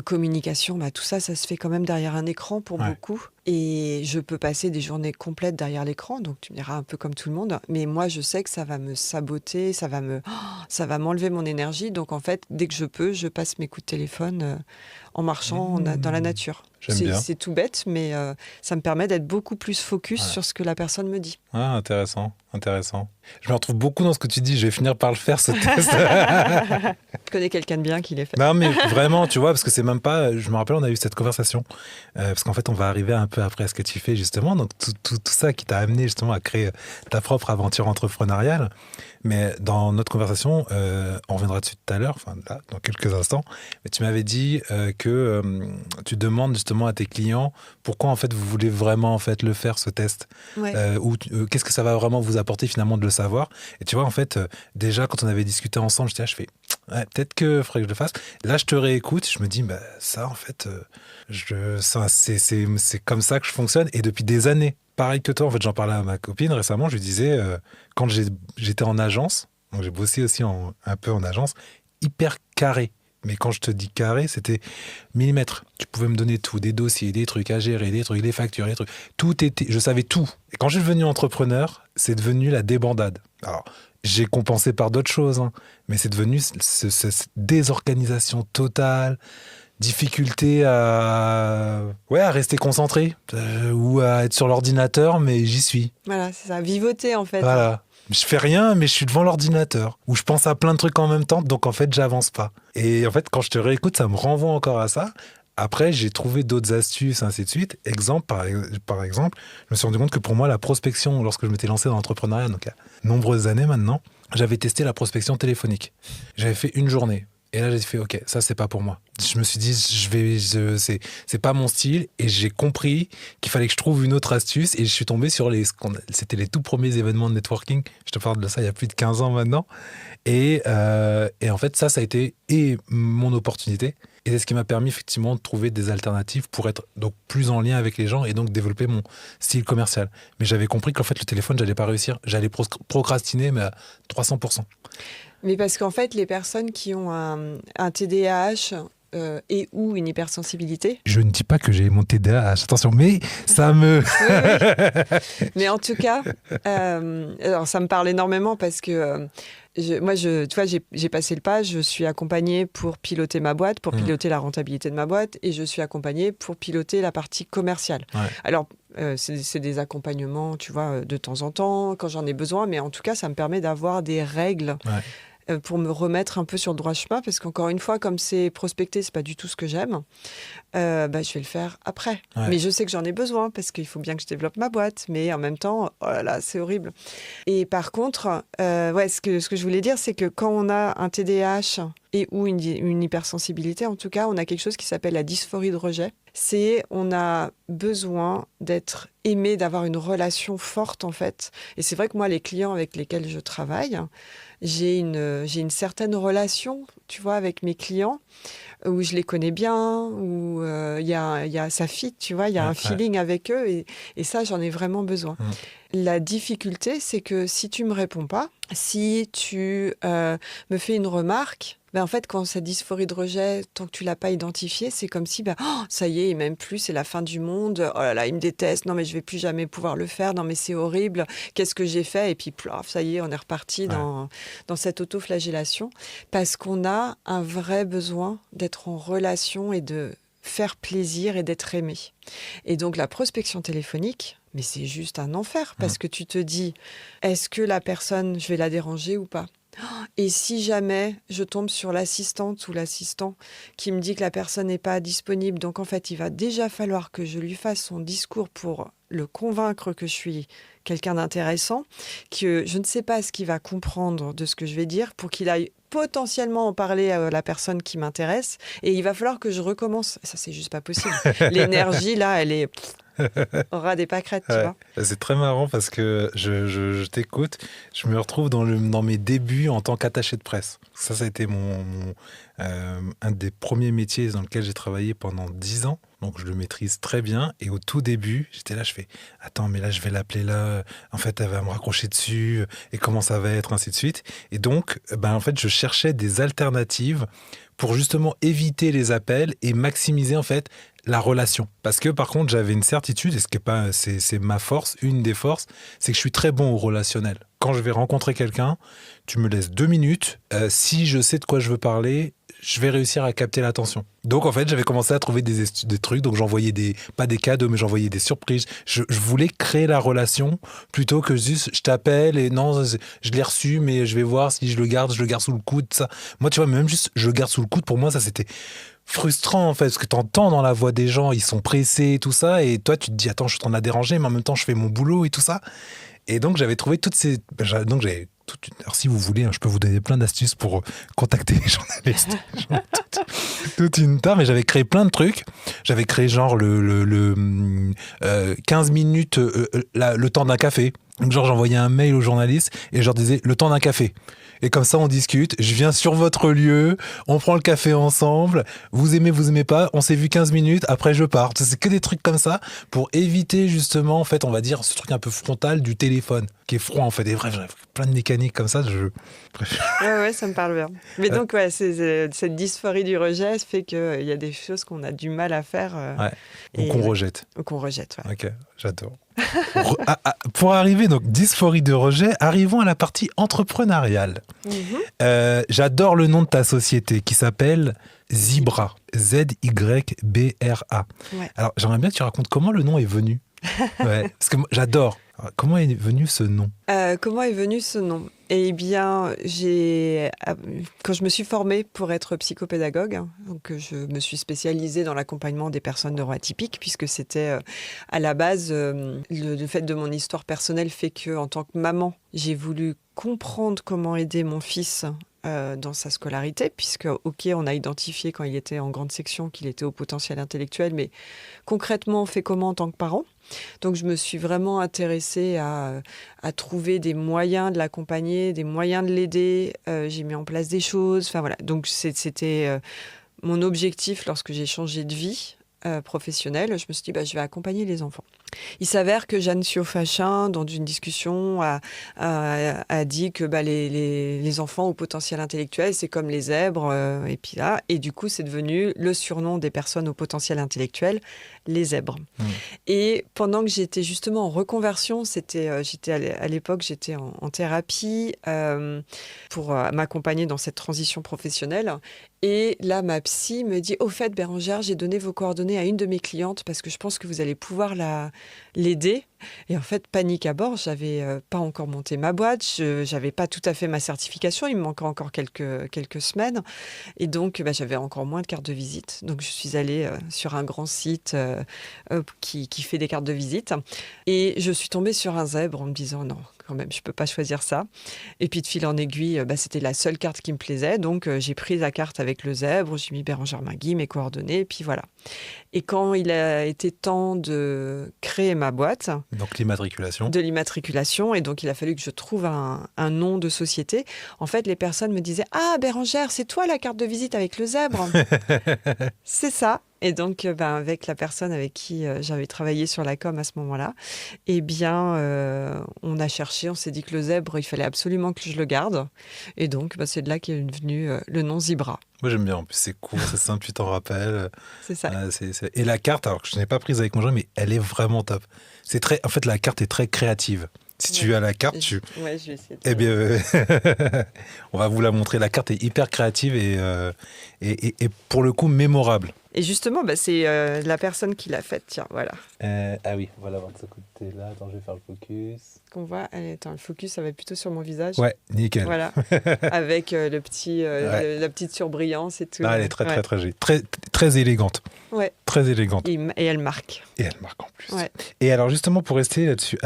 S1: communication. Tout ça, ça se fait quand même derrière un écran pour beaucoup. Et je peux passer des journées complètes derrière l'écran, donc tu me diras un peu comme tout le monde. Mais moi, je sais que ça va me saboter, ça va m'enlever mon énergie. Donc en fait, dès que je peux, je passe mes coups de téléphone en marchant dans la nature. C'est tout bête, mais ça me permet d'être beaucoup plus focus sur ce que la personne me dit.
S2: Ah, intéressant. Je me retrouve beaucoup dans ce que tu dis. Je vais finir par le faire, ce test.
S1: Je connais quelqu'un de bien qui l'a fait.
S2: Non, mais vraiment, tu vois, parce que c'est même pas... Je me rappelle, on a eu cette conversation. Parce qu'en fait, on va arriver un peu après à ce que tu fais, justement. Donc, tout ça qui t'a amené, justement, à créer ta propre aventure entrepreneuriale. Mais dans notre conversation, on reviendra dessus tout à l'heure, enfin, là, dans quelques instants. Mais tu m'avais dit que tu demandes, justement, à tes clients pourquoi, en fait, vous voulez vraiment, en fait, le faire, ce test. Qu'est-ce que ça va vraiment vous apporter, finalement, de le savoir. Et tu vois, en fait, déjà, quand on avait discuté ensemble, je fais... peut-être qu'il faudrait que je le fasse. Là, je te réécoute, je me dis, ça, en fait, c'est comme ça que je fonctionne. Et depuis des années, pareil que toi, en fait, j'en parlais à ma copine récemment, je lui disais, quand j'étais en agence, donc j'ai bossé aussi un peu en agence, hyper carré. Mais quand je te dis carré, c'était millimètre. Tu pouvais me donner tout, des dossiers, des trucs à gérer, des trucs, des factures, des trucs. Je savais tout. Et quand je suis devenu entrepreneur, c'est devenu la débandade. Alors, j'ai compensé par d'autres choses, mais c'est devenu cette désorganisation totale, difficulté à rester concentré ou à être sur l'ordinateur, mais j'y suis.
S1: Voilà, c'est ça, vivoter en fait.
S2: Voilà. Je fais rien, mais je suis devant l'ordinateur, où je pense à plein de trucs en même temps, donc en fait, j'avance pas. Et en fait, quand je te réécoute, ça me renvoie encore à ça. Après, j'ai trouvé d'autres astuces, ainsi de suite. Par exemple, je me suis rendu compte que pour moi, la prospection, lorsque je m'étais lancé dans l'entrepreneuriat, donc il y a nombreuses années maintenant, j'avais testé la prospection téléphonique. J'avais fait une journée. Et là, j'ai fait, OK, ça, c'est pas pour moi. Je me suis dit, c'est pas mon style. Et j'ai compris qu'il fallait que je trouve une autre astuce. Et je suis tombé sur c'était les tout premiers événements de networking. Je te parle de ça il y a plus de 15 ans maintenant. Et en fait, ça a été mon opportunité. Et c'est ce qui m'a permis effectivement de trouver des alternatives pour être donc plus en lien avec les gens et donc développer mon style commercial. Mais j'avais compris qu'en fait, le téléphone, j'allais pas réussir. J'allais procrastiner, mais à 300%.
S1: Mais parce qu'en fait, les personnes qui ont un TDAH et ou une hypersensibilité...
S2: Je ne dis pas que j'ai mon TDAH, attention, mais ça me...
S1: oui. Mais en tout cas, alors ça me parle énormément parce que... tu vois, j'ai passé le pas, je suis accompagnée pour piloter ma boîte, pour piloter la rentabilité de ma boîte, et je suis accompagnée pour piloter la partie commerciale. Ouais. Alors, c'est des accompagnements, tu vois, de temps en temps, quand j'en ai besoin, mais en tout cas, ça me permet d'avoir des règles pour me remettre un peu sur le droit chemin, parce qu'encore une fois, comme c'est prospecter, c'est pas du tout ce que j'aime, je vais le faire après. Ouais. Mais je sais que j'en ai besoin, parce qu'il faut bien que je développe ma boîte, mais en même temps, oh là là, c'est horrible. Et par contre, ce que je voulais dire, c'est que quand on a un TDAH et ou une hypersensibilité, en tout cas, on a quelque chose qui s'appelle la dysphorie de rejet. On a besoin d'être aimé, d'avoir une relation forte, en fait. Et c'est vrai que moi, les clients avec lesquels je travaille, j'ai une certaine relation, tu vois, avec mes clients, où je les connais bien, où il y a ça fit, tu vois, il y a un feeling avec eux, et ça, j'en ai vraiment besoin. La difficulté, c'est que si tu me réponds pas, si tu me fais une remarque, ben en fait, quand cette dysphorie de rejet, tant que tu l'as pas identifiée, c'est comme si, ça y est, il m'aime plus, c'est la fin du monde. Oh là là, il me déteste. Non, mais je vais plus jamais pouvoir le faire. Non, mais c'est horrible. Qu'est-ce que j'ai fait? Et puis, plouf, ça y est, on est reparti dans cette autoflagellation. Parce qu'on a un vrai besoin d'être en relation et de faire plaisir et d'être aimé. Et donc, la prospection téléphonique, mais c'est juste un enfer parce que tu te dis, est-ce que la personne, je vais la déranger ou pas? Et si jamais je tombe sur l'assistante ou l'assistant qui me dit que la personne n'est pas disponible, donc en fait, il va déjà falloir que je lui fasse son discours pour le convaincre que je suis quelqu'un d'intéressant, que je ne sais pas ce qu'il va comprendre de ce que je vais dire pour qu'il aille potentiellement en parler à la personne qui m'intéresse. Et il va falloir que je recommence. Ça, c'est juste pas possible. L'énergie, là, elle est au ras des pâquerettes, tu vois.
S2: C'est très marrant parce que je t'écoute, je me retrouve dans mes débuts en tant qu'attaché de presse. Ça a été un des premiers métiers dans lequel j'ai travaillé pendant 10 ans. Donc, je le maîtrise très bien. Et au tout début, j'étais là, je fais « Attends, mais là, je vais l'appeler là. En fait, elle va me raccrocher dessus. Et comment ça va être, ainsi de suite. » Et donc, en fait, je cherchais des alternatives pour justement éviter les appels et maximiser, en fait, la relation. Parce que, par contre, j'avais une certitude, et c'est ma force, une des forces, c'est que je suis très bon au relationnel. Quand je vais rencontrer quelqu'un, tu me laisses 2 minutes. Si je sais de quoi je veux parler, je vais réussir à capter l'attention. Donc, en fait, j'avais commencé à trouver des trucs. Donc, j'envoyais pas des cadeaux, mais j'envoyais des surprises. Je voulais créer la relation plutôt que juste je t'appelle et non, je l'ai reçu, mais je vais voir si je le garde sous le coude. Ça. Moi, tu vois, même juste je le garde sous le coude, pour moi, ça c'était frustrant en fait, parce que tu entends dans la voix des gens, ils sont pressés et tout ça, et toi, tu te dis, attends, je suis en train de la déranger, mais en même temps, je fais mon boulot et tout ça. Et donc, j'avais trouvé toutes ces. Donc, j'avais alors, si vous voulez, je peux vous donner plein d'astuces pour contacter les journalistes. toute une tare, mais j'avais créé plein de trucs. J'avais créé genre le 15 minutes, le temps d'un café. Donc, genre, j'envoyais un mail aux journalistes et je leur disais le temps d'un café. Et comme ça, on discute. Je viens sur votre lieu, on prend le café ensemble. Vous aimez pas. On s'est vu 15 minutes. Après, je pars. C'est que des trucs comme ça pour éviter justement, en fait, on va dire, ce truc un peu frontal du téléphone qui est froid, en fait. Et bref, plein de mécaniques comme ça.
S1: Ouais, ça me parle bien. Mais donc, cette dysphorie du rejet fait qu'il y a des choses qu'on a du mal à faire.
S2: Ou qu'on rejette.
S1: Ou qu'on rejette, ouais.
S2: Ok, j'adore. Pour arriver, donc, dysphorie de rejet, arrivons à la partie entrepreneuriale. J'adore le nom de ta société qui s'appelle Zybra. Z-Y-B-R-A. Ouais. Alors, j'aimerais bien que tu racontes comment le nom est venu. Parce que j'adore. Alors, comment est venu ce nom ?
S1: Comment est venu ce nom ? Eh bien, quand je me suis formée pour être psychopédagogue, donc je me suis spécialisée dans l'accompagnement des personnes neuroatypiques, puisque c'était à la base, le fait de mon histoire personnelle fait que, en tant que maman, j'ai voulu comprendre comment aider mon fils dans sa scolarité, puisque, ok, on a identifié quand il était en grande section qu'il était au potentiel intellectuel, mais concrètement, on fait comment en tant que parent ? Donc, je me suis vraiment intéressée à trouver des moyens de l'accompagner, des moyens de l'aider. J'ai mis en place des choses. Enfin, voilà. Donc, c'était mon objectif lorsque j'ai changé de vie professionnelle. Je me suis dit, je vais accompagner les enfants. Il s'avère que Jeanne Siofachin, dans une discussion, a dit que les enfants au potentiel intellectuel, c'est comme les zèbres. Et du coup, c'est devenu le surnom des personnes au potentiel intellectuel, les zèbres. Et pendant que j'étais justement en reconversion, à l'époque, j'étais en thérapie pour m'accompagner dans cette transition professionnelle. Et là, ma psy me dit, au fait, Bérangère, j'ai donné vos coordonnées à une de mes clientes parce que je pense que vous allez pouvoir l'aider. Et en fait, panique à bord, j'avais pas encore monté ma boîte, j'avais pas tout à fait ma certification, il me manquait encore quelques semaines. Et donc, j'avais encore moins de cartes de visite. Donc, je suis allée sur un grand site qui fait des cartes de visite. Et je suis tombée sur un zèbre en me disant, non, quand même, je peux pas choisir ça. Et puis, de fil en aiguille, c'était la seule carte qui me plaisait. Donc, j'ai pris la carte avec le zèbre, j'ai mis Bérangère Mingui, mes coordonnées, et puis voilà. Et quand il a été temps de créer ma boîte...
S2: Donc l'immatriculation.
S1: De l'immatriculation. Et donc, il a fallu que je trouve un nom de société. En fait, les personnes me disaient « Ah, Bérangère, c'est toi la carte de visite avec le zèbre ?» C'est ça. Et donc, avec la personne avec qui j'avais travaillé sur la com à ce moment-là, eh bien, on a cherché, on s'est dit que le zèbre, il fallait absolument que je le garde. Et donc, c'est de là qu'est venu le nom Zebra.
S2: Moi, j'aime bien. En plus, c'est court, c'est simple, tu t'en rappelles.
S1: C'est ça.
S2: Et la carte, alors que je n'ai pas prise avec mon jeu, mais elle est vraiment top. En fait, la carte est très créative. Si tu as la carte,
S1: Ouais, je vais essayer.
S2: Eh bien, on va vous la montrer. La carte est hyper créative et pour le coup mémorable.
S1: Et justement, c'est la personne qui l'a faite. Tiens, voilà.
S2: Ah oui, on va la voir de ce côté-là. Attends, je vais faire le focus.
S1: Qu'on voit, le focus, ça va plutôt sur mon visage.
S2: Ouais, nickel.
S1: Voilà, avec la petite surbrillance et tout.
S2: Ah, elle est très, très, très jolie. Très, très élégante.
S1: Ouais.
S2: Très élégante.
S1: Et elle marque.
S2: Et elle marque en plus.
S1: Ouais.
S2: Et alors, justement, pour rester là-dessus,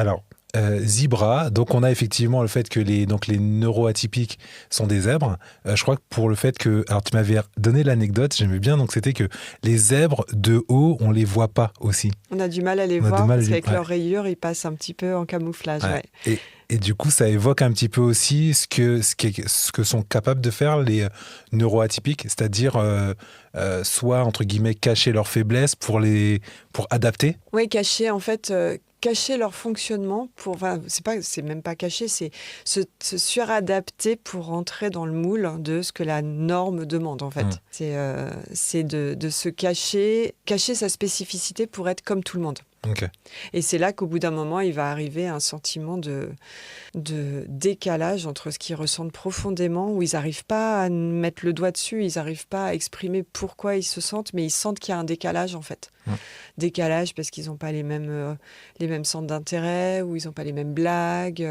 S2: Zebra, donc on a effectivement le fait que les neuroatypiques sont des zèbres. Je crois que pour le fait que, alors tu m'avais donné l'anecdote, j'aimais bien, donc c'était que les zèbres de haut, on les voit pas aussi.
S1: On a du mal à les voir parce qu'avec leurs rayures, ils passent un petit peu en camouflage. Ouais.
S2: Et du coup, ça évoque un petit peu aussi ce que sont capables de faire les neuroatypiques, c'est-à-dire soit entre guillemets cacher leurs faiblesses pour adapter.
S1: Oui, cacher en fait. Cacher leur fonctionnement c'est même pas cacher, c'est se suradapter pour rentrer dans le moule de ce que la norme demande en fait. C'est de se cacher sa spécificité pour être comme tout le monde.
S2: Okay.
S1: Et c'est là qu'au bout d'un moment, il va arriver un sentiment de décalage entre ce qu'ils ressentent profondément, où ils n'arrivent pas à mettre le doigt dessus, ils n'arrivent pas à exprimer pourquoi ils se sentent, mais ils sentent qu'il y a un décalage en fait. Décalage parce qu'ils n'ont pas les mêmes centres d'intérêt, ou ils n'ont pas les mêmes blagues,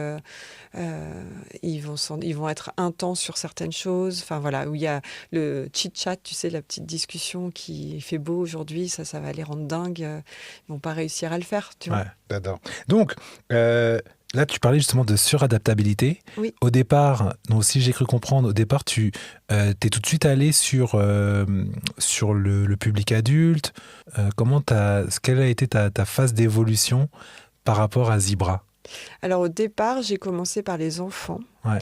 S1: ils vont être intenses sur certaines choses, enfin voilà, où il y a le chit-chat, tu sais, la petite discussion qui fait beau aujourd'hui, ça va les rendre dingues, ils vont pas réussir à le faire, tu vois.
S2: Ouais, j'adore. Donc, là, tu parlais justement de suradaptabilité.
S1: Oui.
S2: Au départ, donc, si j'ai cru comprendre, tu es tout de suite allé sur le public adulte. Quelle a été ta phase d'évolution par rapport à Zebra ?
S1: Alors, au départ, j'ai commencé par les enfants.
S2: Ouais.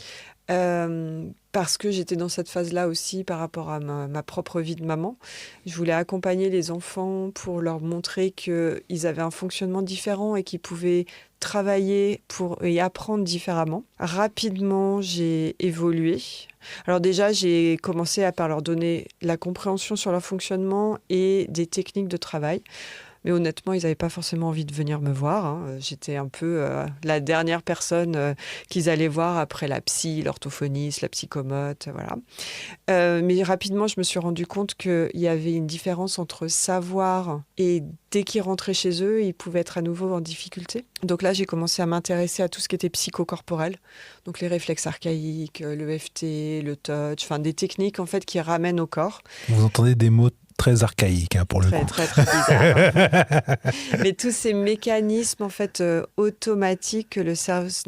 S1: Parce que j'étais dans cette phase-là aussi par rapport à ma propre vie de maman. Je voulais accompagner les enfants pour leur montrer qu'ils avaient un fonctionnement différent et qu'ils pouvaient travailler et apprendre différemment. Rapidement, j'ai évolué. Alors déjà, j'ai commencé par leur donner la compréhension sur leur fonctionnement et des techniques de travail. Mais honnêtement, ils n'avaient pas forcément envie de venir me voir. J'étais un peu la dernière personne qu'ils allaient voir après la psy, l'orthophoniste, la psychomote, voilà. Mais rapidement, je me suis rendu compte qu'il y avait une différence entre savoir et dès qu'ils rentraient chez eux, ils pouvaient être à nouveau en difficulté. Donc là, j'ai commencé à m'intéresser à tout ce qui était psychocorporel. Donc les réflexes archaïques, l'EFT, le touch, enfin des techniques en fait qui ramènent au corps.
S2: Vous entendez des mots très archaïque pour le coup.
S1: Très, très bizarre. Mais tous ces mécanismes en fait automatiques que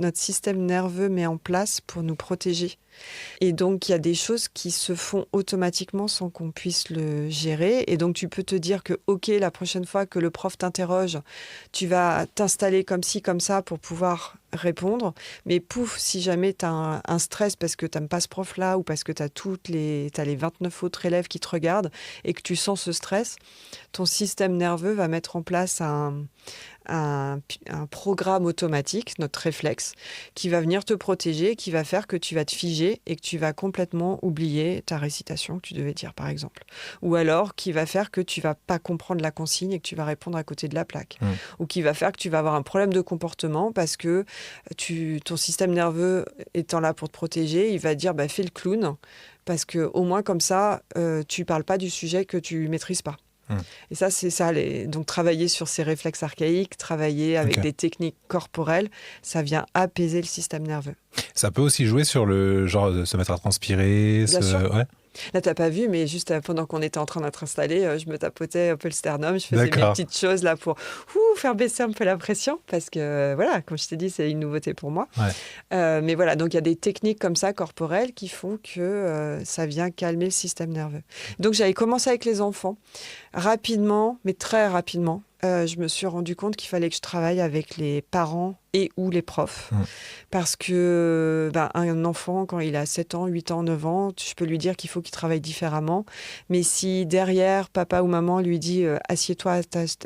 S1: notre système nerveux met en place pour nous protéger. Et donc, il y a des choses qui se font automatiquement sans qu'on puisse le gérer. Et donc, tu peux te dire que, OK, la prochaine fois que le prof t'interroge, tu vas t'installer comme ci, comme ça pour pouvoir répondre. Mais pouf, si jamais tu as un stress parce que tu n'aimes pas ce prof-là ou parce que tu as les 29 autres élèves qui te regardent et que tu sens ce stress, ton système nerveux va mettre en place un programme automatique, notre réflexe, qui va venir te protéger, qui va faire que tu vas te figer et que tu vas complètement oublier ta récitation que tu devais dire, par exemple. Ou alors, qui va faire que tu vas pas comprendre la consigne et que tu vas répondre à côté de la plaque. Ou qui va faire que tu vas avoir un problème de comportement parce que ton système nerveux étant là pour te protéger, il va dire fais le clown, parce que au moins comme ça, tu parles pas du sujet que tu maîtrises pas. Et ça, c'est ça. Donc, travailler sur ces réflexes archaïques, travailler avec des techniques corporelles, ça vient apaiser le système nerveux.
S2: Ça peut aussi jouer sur le genre de se mettre à transpirer.
S1: Bien sûr.
S2: Ouais.
S1: Là, t'as pas vu, mais juste pendant qu'on était en train d'être installé, je me tapotais un peu le sternum, je faisais mes petites choses là pour faire baisser un peu la pression, parce que voilà, comme je t'ai dit, c'est une nouveauté pour moi.
S2: Ouais.
S1: Mais voilà, donc il y a des techniques comme ça corporelles qui font que ça vient calmer le système nerveux. Donc j'avais commencé avec les enfants, rapidement, mais très rapidement. je me suis rendu compte qu'il fallait que je travaille avec les parents et ou les profs. Parce que un enfant, quand il a 7 ans, 8 ans, 9 ans, je peux lui dire qu'il faut qu'il travaille différemment. Mais si derrière, papa ou maman lui dit assieds-toi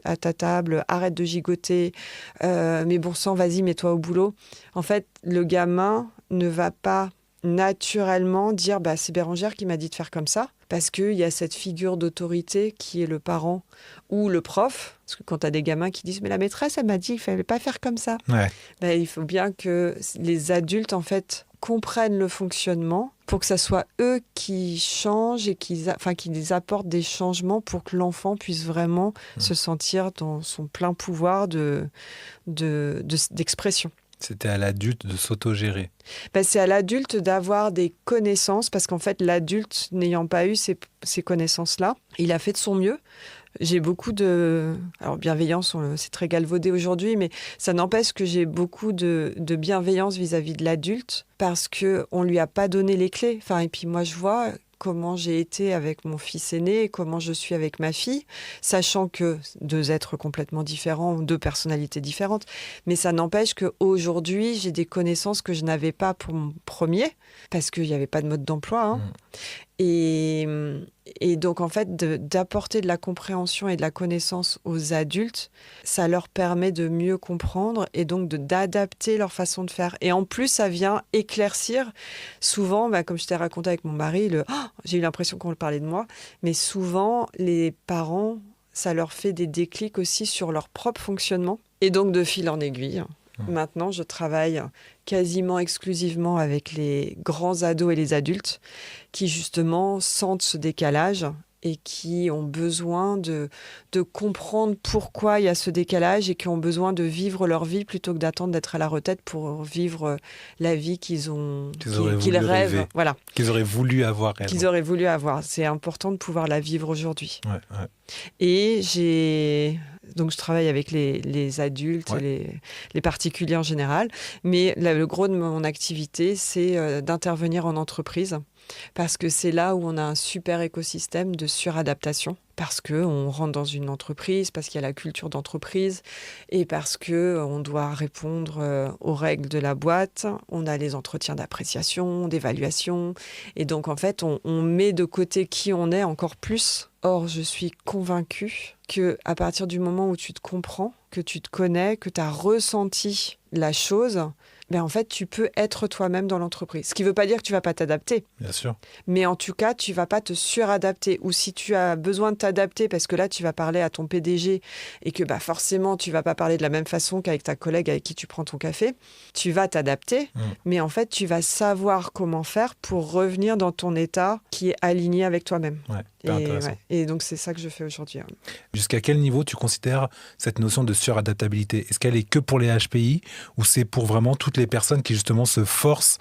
S1: à ta table, arrête de gigoter, mais bon sang, vas-y, mets-toi au boulot. En fait, le gamin ne va pas naturellement dire c'est Bérangère qui m'a dit de faire comme ça, parce qu'il y a cette figure d'autorité qui est le parent ou le prof. Parce que quand tu as des gamins qui disent mais la maîtresse elle m'a dit qu'il fallait pas faire comme ça, il faut bien que les adultes en fait comprennent le fonctionnement pour que ça soit eux qui changent et qu'ils apportent des changements pour que l'enfant puisse vraiment se sentir dans son plein pouvoir d'expression.
S2: C'était à l'adulte de s'autogérer.
S1: C'est à l'adulte d'avoir des connaissances, parce qu'en fait, l'adulte n'ayant pas eu ces connaissances-là, il a fait de son mieux. J'ai beaucoup de... Alors, bienveillance, c'est très galvaudé aujourd'hui, mais ça n'empêche que j'ai beaucoup de bienveillance vis-à-vis de l'adulte, parce qu'on ne lui a pas donné les clés. Et puis moi, je vois comment j'ai été avec mon fils aîné et comment je suis avec ma fille, sachant que 2 êtres complètement différents, 2 personnalités différentes. Mais ça n'empêche qu'aujourd'hui, j'ai des connaissances que je n'avais pas pour mon premier, parce qu'il n'y avait pas de mode d'emploi. Et donc, en fait, d'apporter de la compréhension et de la connaissance aux adultes, ça leur permet de mieux comprendre et donc d'adapter leur façon de faire. Et en plus, ça vient éclaircir. Souvent, comme je t'ai raconté avec mon mari, j'ai eu l'impression qu'on parlait de moi, mais souvent, les parents, ça leur fait des déclics aussi sur leur propre fonctionnement. Et donc, de fil en aiguille, maintenant, je travaille quasiment exclusivement avec les grands ados et les adultes qui, justement, sentent ce décalage et qui ont besoin de comprendre pourquoi il y a ce décalage et qui ont besoin de vivre leur vie plutôt que d'attendre d'être à la retraite pour vivre la vie qu'ils rêvent. Voilà.
S2: Qu'ils auraient voulu avoir.
S1: Qu'ils auraient voulu avoir. C'est important de pouvoir la vivre aujourd'hui.
S2: Ouais.
S1: Et donc, je travaille avec les adultes et les particuliers en général. Mais le gros de mon activité, c'est d'intervenir en entreprise. Parce que c'est là où on a un super écosystème de suradaptation. Parce qu'on rentre dans une entreprise, parce qu'il y a la culture d'entreprise et parce qu'on doit répondre aux règles de la boîte. On a les entretiens d'appréciation, d'évaluation. Et donc, en fait, on met de côté qui on est encore plus. Or, je suis convaincue qu'à partir du moment où tu te comprends, que tu te connais, que tu as ressenti la chose, en fait, tu peux être toi-même dans l'entreprise. Ce qui ne veut pas dire que tu ne vas pas t'adapter.
S2: Bien sûr.
S1: Mais en tout cas, tu ne vas pas te suradapter. Ou si tu as besoin de t'adapter, parce que là, tu vas parler à ton PDG et que forcément, tu ne vas pas parler de la même façon qu'avec ta collègue avec qui tu prends ton café, tu vas t'adapter. Mais en fait, tu vas savoir comment faire pour revenir dans ton état qui est aligné avec toi-même. Et donc, c'est ça que je fais aujourd'hui.
S2: Jusqu'à quel niveau tu considères cette notion de suradaptabilité ? Est-ce qu'elle est que pour les HPI ou c'est pour vraiment toutes les personnes qui justement se forcent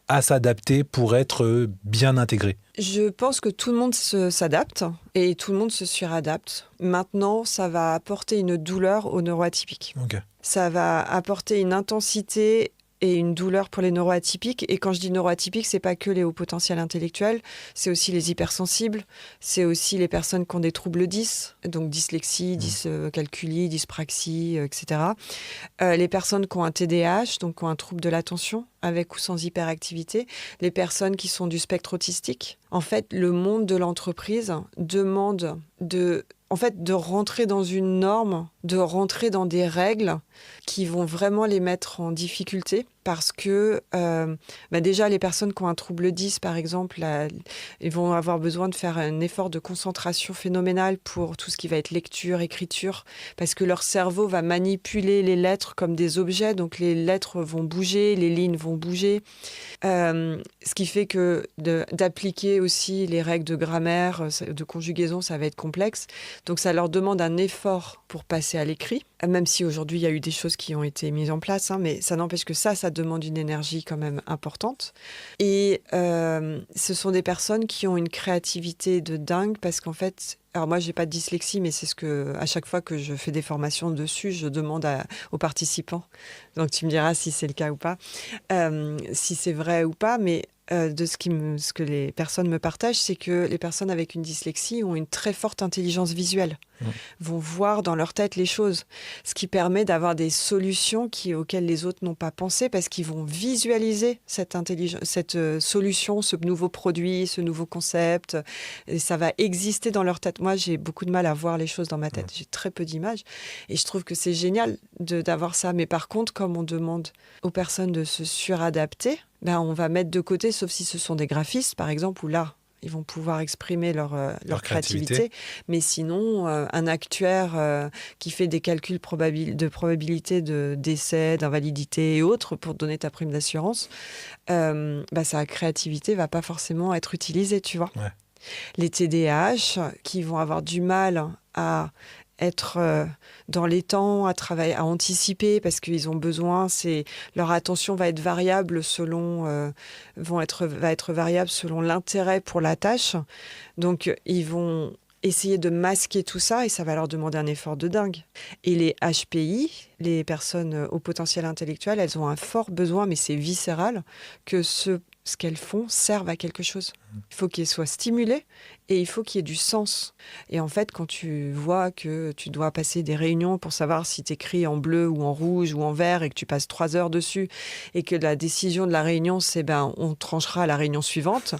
S2: à s'adapter pour être bien intégrées ?
S1: Je pense que tout le monde s'adapte et tout le monde se suradapte. Maintenant, ça va apporter une douleur aux neuroatypiques.
S2: Okay.
S1: Ça va apporter une intensité et une douleur pour les neuroatypiques. Et quand je dis neuroatypiques, c'est pas que les hauts potentiels intellectuels, c'est aussi les hypersensibles, c'est aussi les personnes qui ont des troubles 10, donc dyslexie, dyscalculie, dyspraxie, etc. Les personnes qui ont un TDAH, donc qui ont un trouble de l'attention, avec ou sans hyperactivité, les personnes qui sont du spectre autistique. En fait, le monde de l'entreprise demande de rentrer dans une norme, de rentrer dans des règles qui vont vraiment les mettre en difficulté parce que déjà, les personnes qui ont un trouble 10, par exemple, ils vont avoir besoin de faire un effort de concentration phénoménal pour tout ce qui va être lecture, écriture, parce que leur cerveau va manipuler les lettres comme des objets, donc les lettres vont bouger, les lignes vont bouger, ce qui fait que d'appliquer aussi les règles de grammaire, de conjugaison, ça va être complexe. Donc ça leur demande un effort pour passer à l'écrit, même si aujourd'hui il y a eu des choses qui ont été mises en place, mais ça n'empêche que ça demande une énergie quand même importante. Et ce sont des personnes qui ont une créativité de dingue parce qu'en fait, alors moi j'ai pas de dyslexie, mais c'est ce que à chaque fois que je fais des formations dessus, je demande aux participants. Donc tu me diras si c'est le cas ou pas, si c'est vrai ou pas, mais de ce que les personnes me partagent, c'est que les personnes avec une dyslexie ont une très forte intelligence visuelle, vont voir dans leur tête les choses, ce qui permet d'avoir des solutions auxquelles les autres n'ont pas pensé, parce qu'ils vont visualiser cette solution, ce nouveau produit, ce nouveau concept, et ça va exister dans leur tête. Moi, j'ai beaucoup de mal à voir les choses dans ma tête, j'ai très peu d'images, et je trouve que c'est génial d'avoir ça. Mais par contre, comme on demande aux personnes de se suradapter, on va mettre de côté, sauf si ce sont des graphistes, par exemple, où là, ils vont pouvoir exprimer leur créativité. Mais sinon, un actuaire qui fait des calculs de probabilité de décès, d'invalidité et autres pour te donner ta prime d'assurance, sa créativité va pas forcément être utilisée, tu vois.
S2: Ouais.
S1: Les TDAH qui vont avoir du mal à être dans les temps, à travailler, à anticiper, parce qu'ils ont besoin, leur attention va être variable va être variable selon l'intérêt pour la tâche. Donc, ils vont essayer de masquer tout ça et ça va leur demander un effort de dingue. Et les HPI, les personnes au potentiel intellectuel, elles ont un fort besoin, mais c'est viscéral, que ce qu'elles font serve à quelque chose. Il faut qu'elles soient stimulées et il faut qu'il y ait du sens. Et en fait, quand tu vois que tu dois passer des réunions pour savoir si tu écris en bleu ou en rouge ou en vert et que tu passes 3 heures dessus et que la décision de la réunion, c'est on tranchera à la réunion suivante,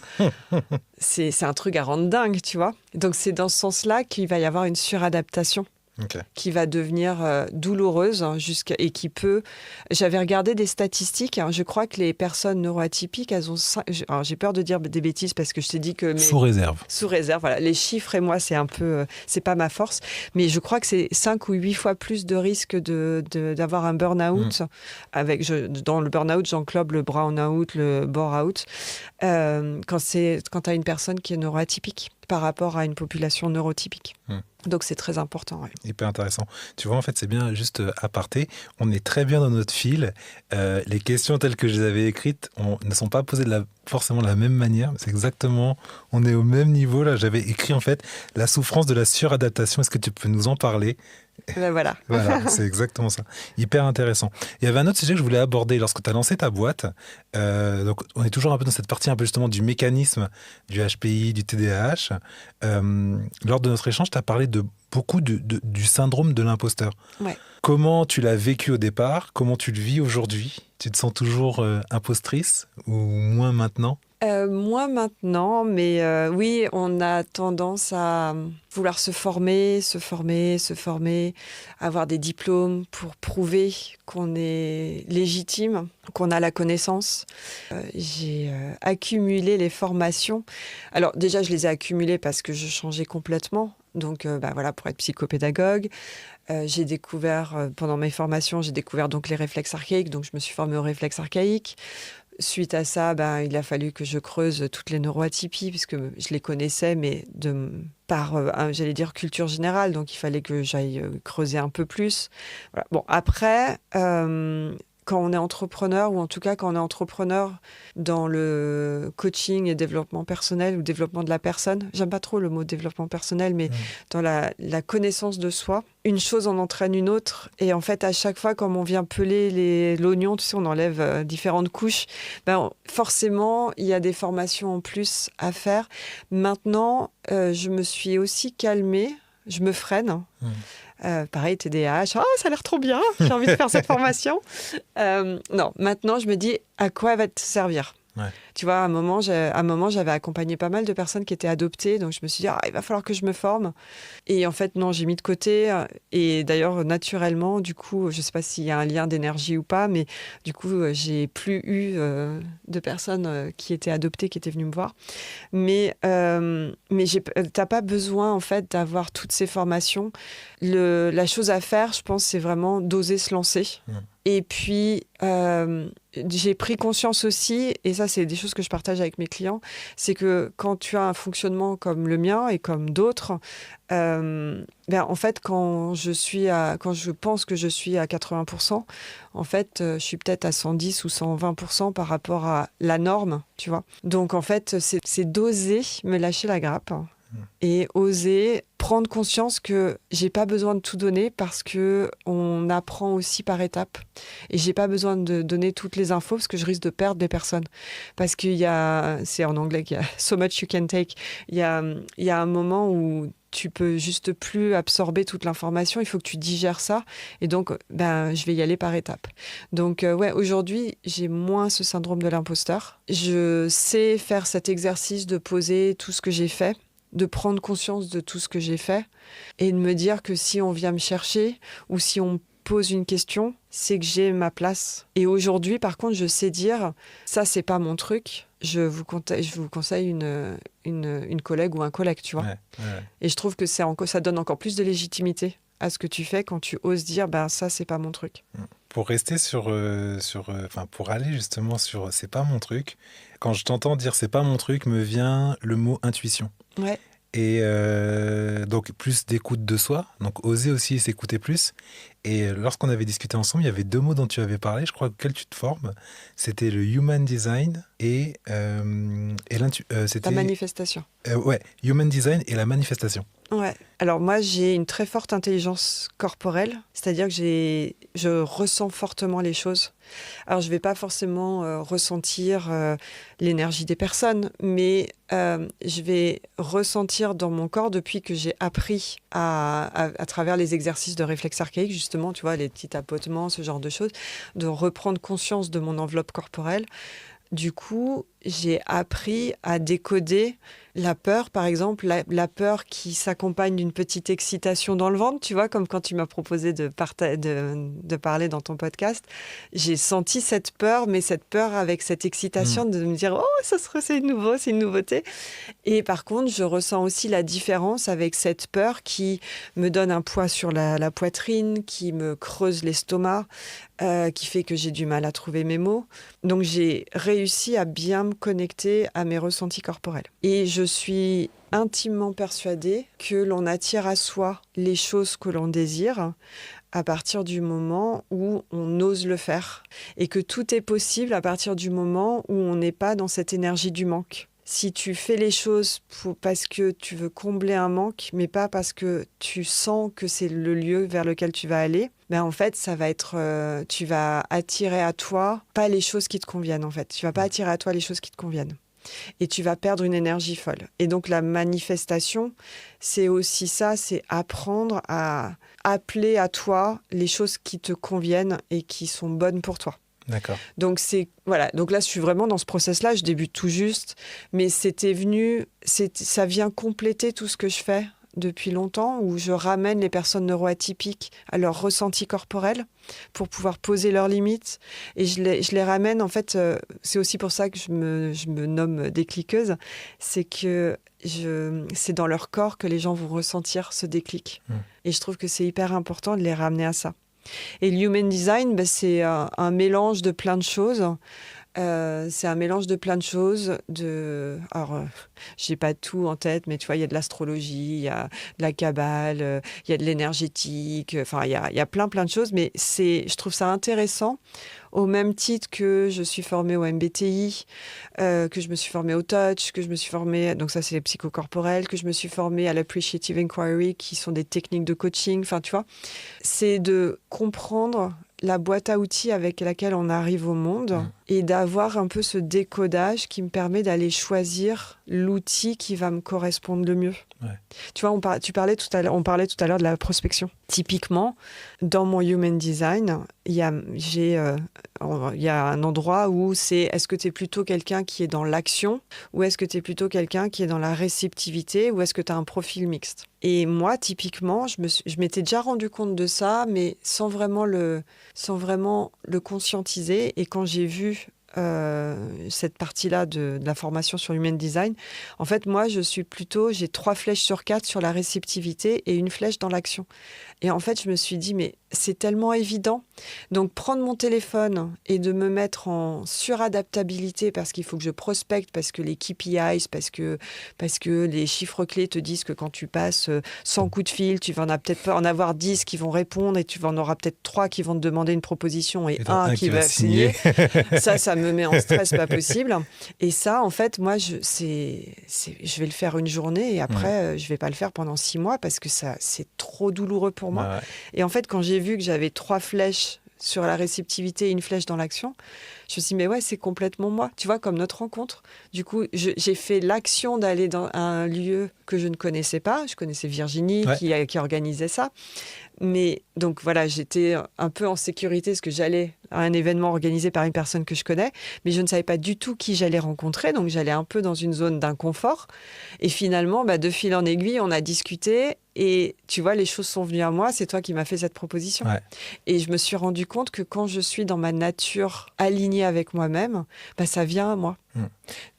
S1: c'est un truc à rendre dingue, tu vois. Donc c'est dans ce sens-là qu'il va y avoir une suradaptation. Okay. Qui va devenir douloureuse et qui peut... J'avais regardé des statistiques, je crois que les personnes neuroatypiques, elles ont... Alors, j'ai peur de dire des bêtises parce que je t'ai dit que...
S2: Sous réserve.
S1: Sous réserve, voilà. Les chiffres et moi, c'est un peu... c'est pas ma force, mais je crois que c'est 5 ou 8 fois plus de risque d'avoir un burn-out. Dans le burn-out, j'englobe le brown-out, le bore-out, quand tu as une personne qui est neuroatypique par rapport à une population neurotypique. Donc, c'est très important. Ouais.
S2: Hyper intéressant. Tu vois, en fait, c'est bien, juste aparté, on est très bien dans notre fil. Les questions telles que je les avais écrites ne sont pas posées forcément de la même manière. C'est exactement, on est au même niveau. Là, j'avais écrit, en fait, la souffrance de la suradaptation. Est-ce que tu peux nous en parler ?
S1: Voilà.
S2: Voilà, c'est exactement ça. Hyper intéressant. Il y avait un autre sujet que je voulais aborder lorsque tu as lancé ta boîte. Donc, on est toujours un peu dans cette partie un peu justement du mécanisme du HPI, du TDAH. Lors de notre échange, tu as parlé beaucoup du syndrome de l'imposteur.
S1: Ouais.
S2: Comment tu l'as vécu au départ ? Comment tu le vis aujourd'hui ? Tu te sens toujours impostrice ou moins maintenant ?
S1: Moins maintenant, mais oui, on a tendance à vouloir se former, avoir des diplômes pour prouver qu'on est légitime, qu'on a la connaissance. J'ai accumulé les formations. Alors déjà, je les ai accumulées parce que je changeais complètement. Donc, pour être psychopédagogue, j'ai découvert, pendant mes formations, donc les réflexes archaïques. Donc, je me suis formée aux réflexes archaïques. Suite à ça, il a fallu que je creuse toutes les neuroatypies, puisque je les connaissais, mais par, j'allais dire, culture générale. Donc, il fallait que j'aille creuser un peu plus. Voilà. Bon, après, quand on est entrepreneur, ou en tout cas quand on est entrepreneur dans le coaching et développement personnel ou développement de la personne, j'aime pas trop le mot développement personnel, mais dans la connaissance de soi, une chose en entraîne une autre. Et en fait, à chaque fois, comme on vient peler l'oignon, tu sais, on enlève différentes couches, forcément, il y a des formations en plus à faire. Maintenant, je me suis aussi calmée, je me freine. Pareil, TDAH, ça a l'air trop bien, j'ai envie de faire cette formation. Non, maintenant, je me dis, à quoi elle va te servir ? Ouais. Tu vois, à un moment, j'avais accompagné pas mal de personnes qui étaient adoptées, donc je me suis dit, il va falloir que je me forme. Et en fait, non, j'ai mis de côté. Et d'ailleurs, naturellement, du coup, je sais pas s'il y a un lien d'énergie ou pas, mais du coup, j'ai plus eu de personnes qui étaient adoptées, qui étaient venues me voir. Mais t'as pas besoin, en fait, d'avoir toutes ces formations. La chose à faire, je pense, c'est vraiment d'oser se lancer. Et puis, j'ai pris conscience aussi, et ça, c'est des choses que je partage avec mes clients, c'est que quand tu as un fonctionnement comme le mien et comme d'autres, en fait, quand je pense que je suis à 80%, en fait, je suis peut-être à 110 ou 120% par rapport à la norme, tu vois. Donc, en fait, c'est d'oser me lâcher la grappe Et oser prendre conscience que j'ai pas besoin de tout donner parce que on apprend aussi par étapes. Et j'ai pas besoin de donner toutes les infos parce que je risque de perdre des personnes. Parce qu'il y a, c'est en anglais qu'il y a so much you can take. Il y a un moment où tu peux juste plus absorber toute l'information, il faut que tu digères ça. Et donc, je vais y aller par étapes. Donc, aujourd'hui, j'ai moins ce syndrome de l'imposteur. Je sais faire cet exercice de poser tout ce que j'ai fait, de prendre conscience de tout ce que j'ai fait et de me dire que si on vient me chercher ou si on pose une question, c'est que j'ai ma place. Et aujourd'hui, par contre, je sais dire, ça, c'est pas mon truc. Je vous conseille une collègue ou un collègue, tu vois.
S2: Ouais.
S1: Et je trouve que ça donne encore plus de légitimité à ce que tu fais quand tu oses dire, ça, c'est pas mon truc.
S2: Pour rester pour aller justement sur c'est pas mon truc, quand je t'entends dire c'est pas mon truc, me vient le mot intuition.
S1: Ouais.
S2: Et donc plus d'écoute de soi, donc oser aussi s'écouter plus. Et lorsqu'on avait discuté ensemble, il y avait 2 mots dont tu avais parlé, je crois auxquels tu te formes. C'était le human design et c'était
S1: La manifestation.
S2: human design et la manifestation.
S1: Ouais. Alors moi, j'ai une très forte intelligence corporelle, c'est-à-dire que je ressens fortement les choses. Alors, je vais pas forcément ressentir l'énergie des personnes, mais je vais ressentir dans mon corps depuis que j'ai appris à travers les exercices de réflexe archaïque, justement, tu vois, les petits tapotements, ce genre de choses, de reprendre conscience de mon enveloppe corporelle. Du coup, j'ai appris à décoder la peur, par exemple, la peur qui s'accompagne d'une petite excitation dans le ventre, tu vois, comme quand tu m'as proposé de parler dans ton podcast. J'ai senti cette peur, mais cette peur avec cette excitation de me dire « Oh, c'est nouveau, c'est une nouveauté ». Et par contre, je ressens aussi la différence avec cette peur qui me donne un poids sur la poitrine, qui me creuse l'estomac, qui fait que j'ai du mal à trouver mes mots. Donc, j'ai réussi à bien me connecter à mes ressentis corporels. Et je suis intimement persuadée que l'on attire à soi les choses que l'on désire à partir du moment où on ose le faire. Et que tout est possible à partir du moment où on n'est pas dans cette énergie du manque. Si tu fais les choses parce que tu veux combler un manque, mais pas parce que tu sens que c'est le lieu vers lequel tu vas aller, en fait, ça va être, tu vas attirer à toi pas les choses qui te conviennent, en fait. Tu vas pas attirer à toi les choses qui te conviennent. Et tu vas perdre une énergie folle. Et donc, la manifestation, c'est aussi ça, c'est apprendre à appeler à toi les choses qui te conviennent et qui sont bonnes pour toi.
S2: D'accord.
S1: Donc, voilà. Donc là, je suis vraiment dans ce process-là, je débute tout juste, mais ça vient compléter tout ce que je fais depuis longtemps, où je ramène les personnes neuroatypiques à leur ressenti corporel pour pouvoir poser leurs limites. Et je les ramène, en fait, c'est aussi pour ça que je me nomme décliqueuse, c'est que c'est dans leur corps que les gens vont ressentir ce déclic. Et je trouve que c'est hyper important de les ramener à ça. Et le Human Design, c'est un mélange de plein de choses. C'est un mélange de plein de choses. Alors, j'ai pas tout en tête, mais tu vois, il y a de l'astrologie, il y a de la kabbale, il y a de l'énergétique. Enfin, il y a plein de choses. Mais je trouve ça intéressant. Au même titre que je suis formée au MBTI, que je me suis formée au Touch, que je me suis formée, donc ça c'est les psychocorporels, que je me suis formée à l'Appreciative Inquiry, qui sont des techniques de coaching, enfin tu vois, c'est de comprendre la boîte à outils avec laquelle on arrive au monde et d'avoir un peu ce décodage qui me permet d'aller choisir l'outil qui va me correspondre le mieux.
S2: Ouais.
S1: Tu vois, on parlait tout à l'heure de la prospection. Typiquement, dans mon Human Design, il y a un endroit où c'est est-ce que tu es plutôt quelqu'un qui est dans l'action ou est-ce que tu es plutôt quelqu'un qui est dans la réceptivité ou est-ce que tu as un profil mixte. Et moi, typiquement, je m'étais déjà rendu compte de ça, mais sans vraiment le conscientiser. Et quand j'ai vu cette partie-là de la formation sur Human Design, en fait, moi, j'ai 3 flèches sur 4 sur la réceptivité et une flèche dans l'action. Et en fait, je me suis dit, mais c'est tellement évident. Donc, prendre mon téléphone et de me mettre en suradaptabilité parce qu'il faut que je prospecte, parce que les KPIs, parce que les chiffres clés te disent que quand tu passes 100 coups de fil, tu vas peut-être pas en avoir 10 qui vont répondre et tu en auras peut-être 3 qui vont te demander une proposition et un qui va signer. Ça me met en stress pas possible. Et ça, en fait, moi, je vais le faire une journée et après, je vais pas le faire pendant 6 mois parce que ça, c'est trop douloureux pour moi.
S2: Ouais.
S1: Et en fait, quand j'ai vu que j'avais 3 flèches sur la réceptivité et une flèche dans l'action, je me suis dit, mais ouais, c'est complètement moi. Tu vois, comme notre rencontre. Du coup, j'ai fait l'action d'aller dans un lieu que je ne connaissais pas. Je connaissais Virginie qui organisait ça. Mais donc voilà, j'étais un peu en sécurité parce que j'allais à un événement organisé par une personne que je connais, mais je ne savais pas du tout qui j'allais rencontrer, donc j'allais un peu dans une zone d'inconfort. Et finalement, de fil en aiguille, on a discuté et tu vois, les choses sont venues à moi, c'est toi qui m'as fait cette proposition.
S2: Ouais.
S1: Et je me suis rendu compte que quand je suis dans ma nature alignée avec moi-même, ça vient à moi.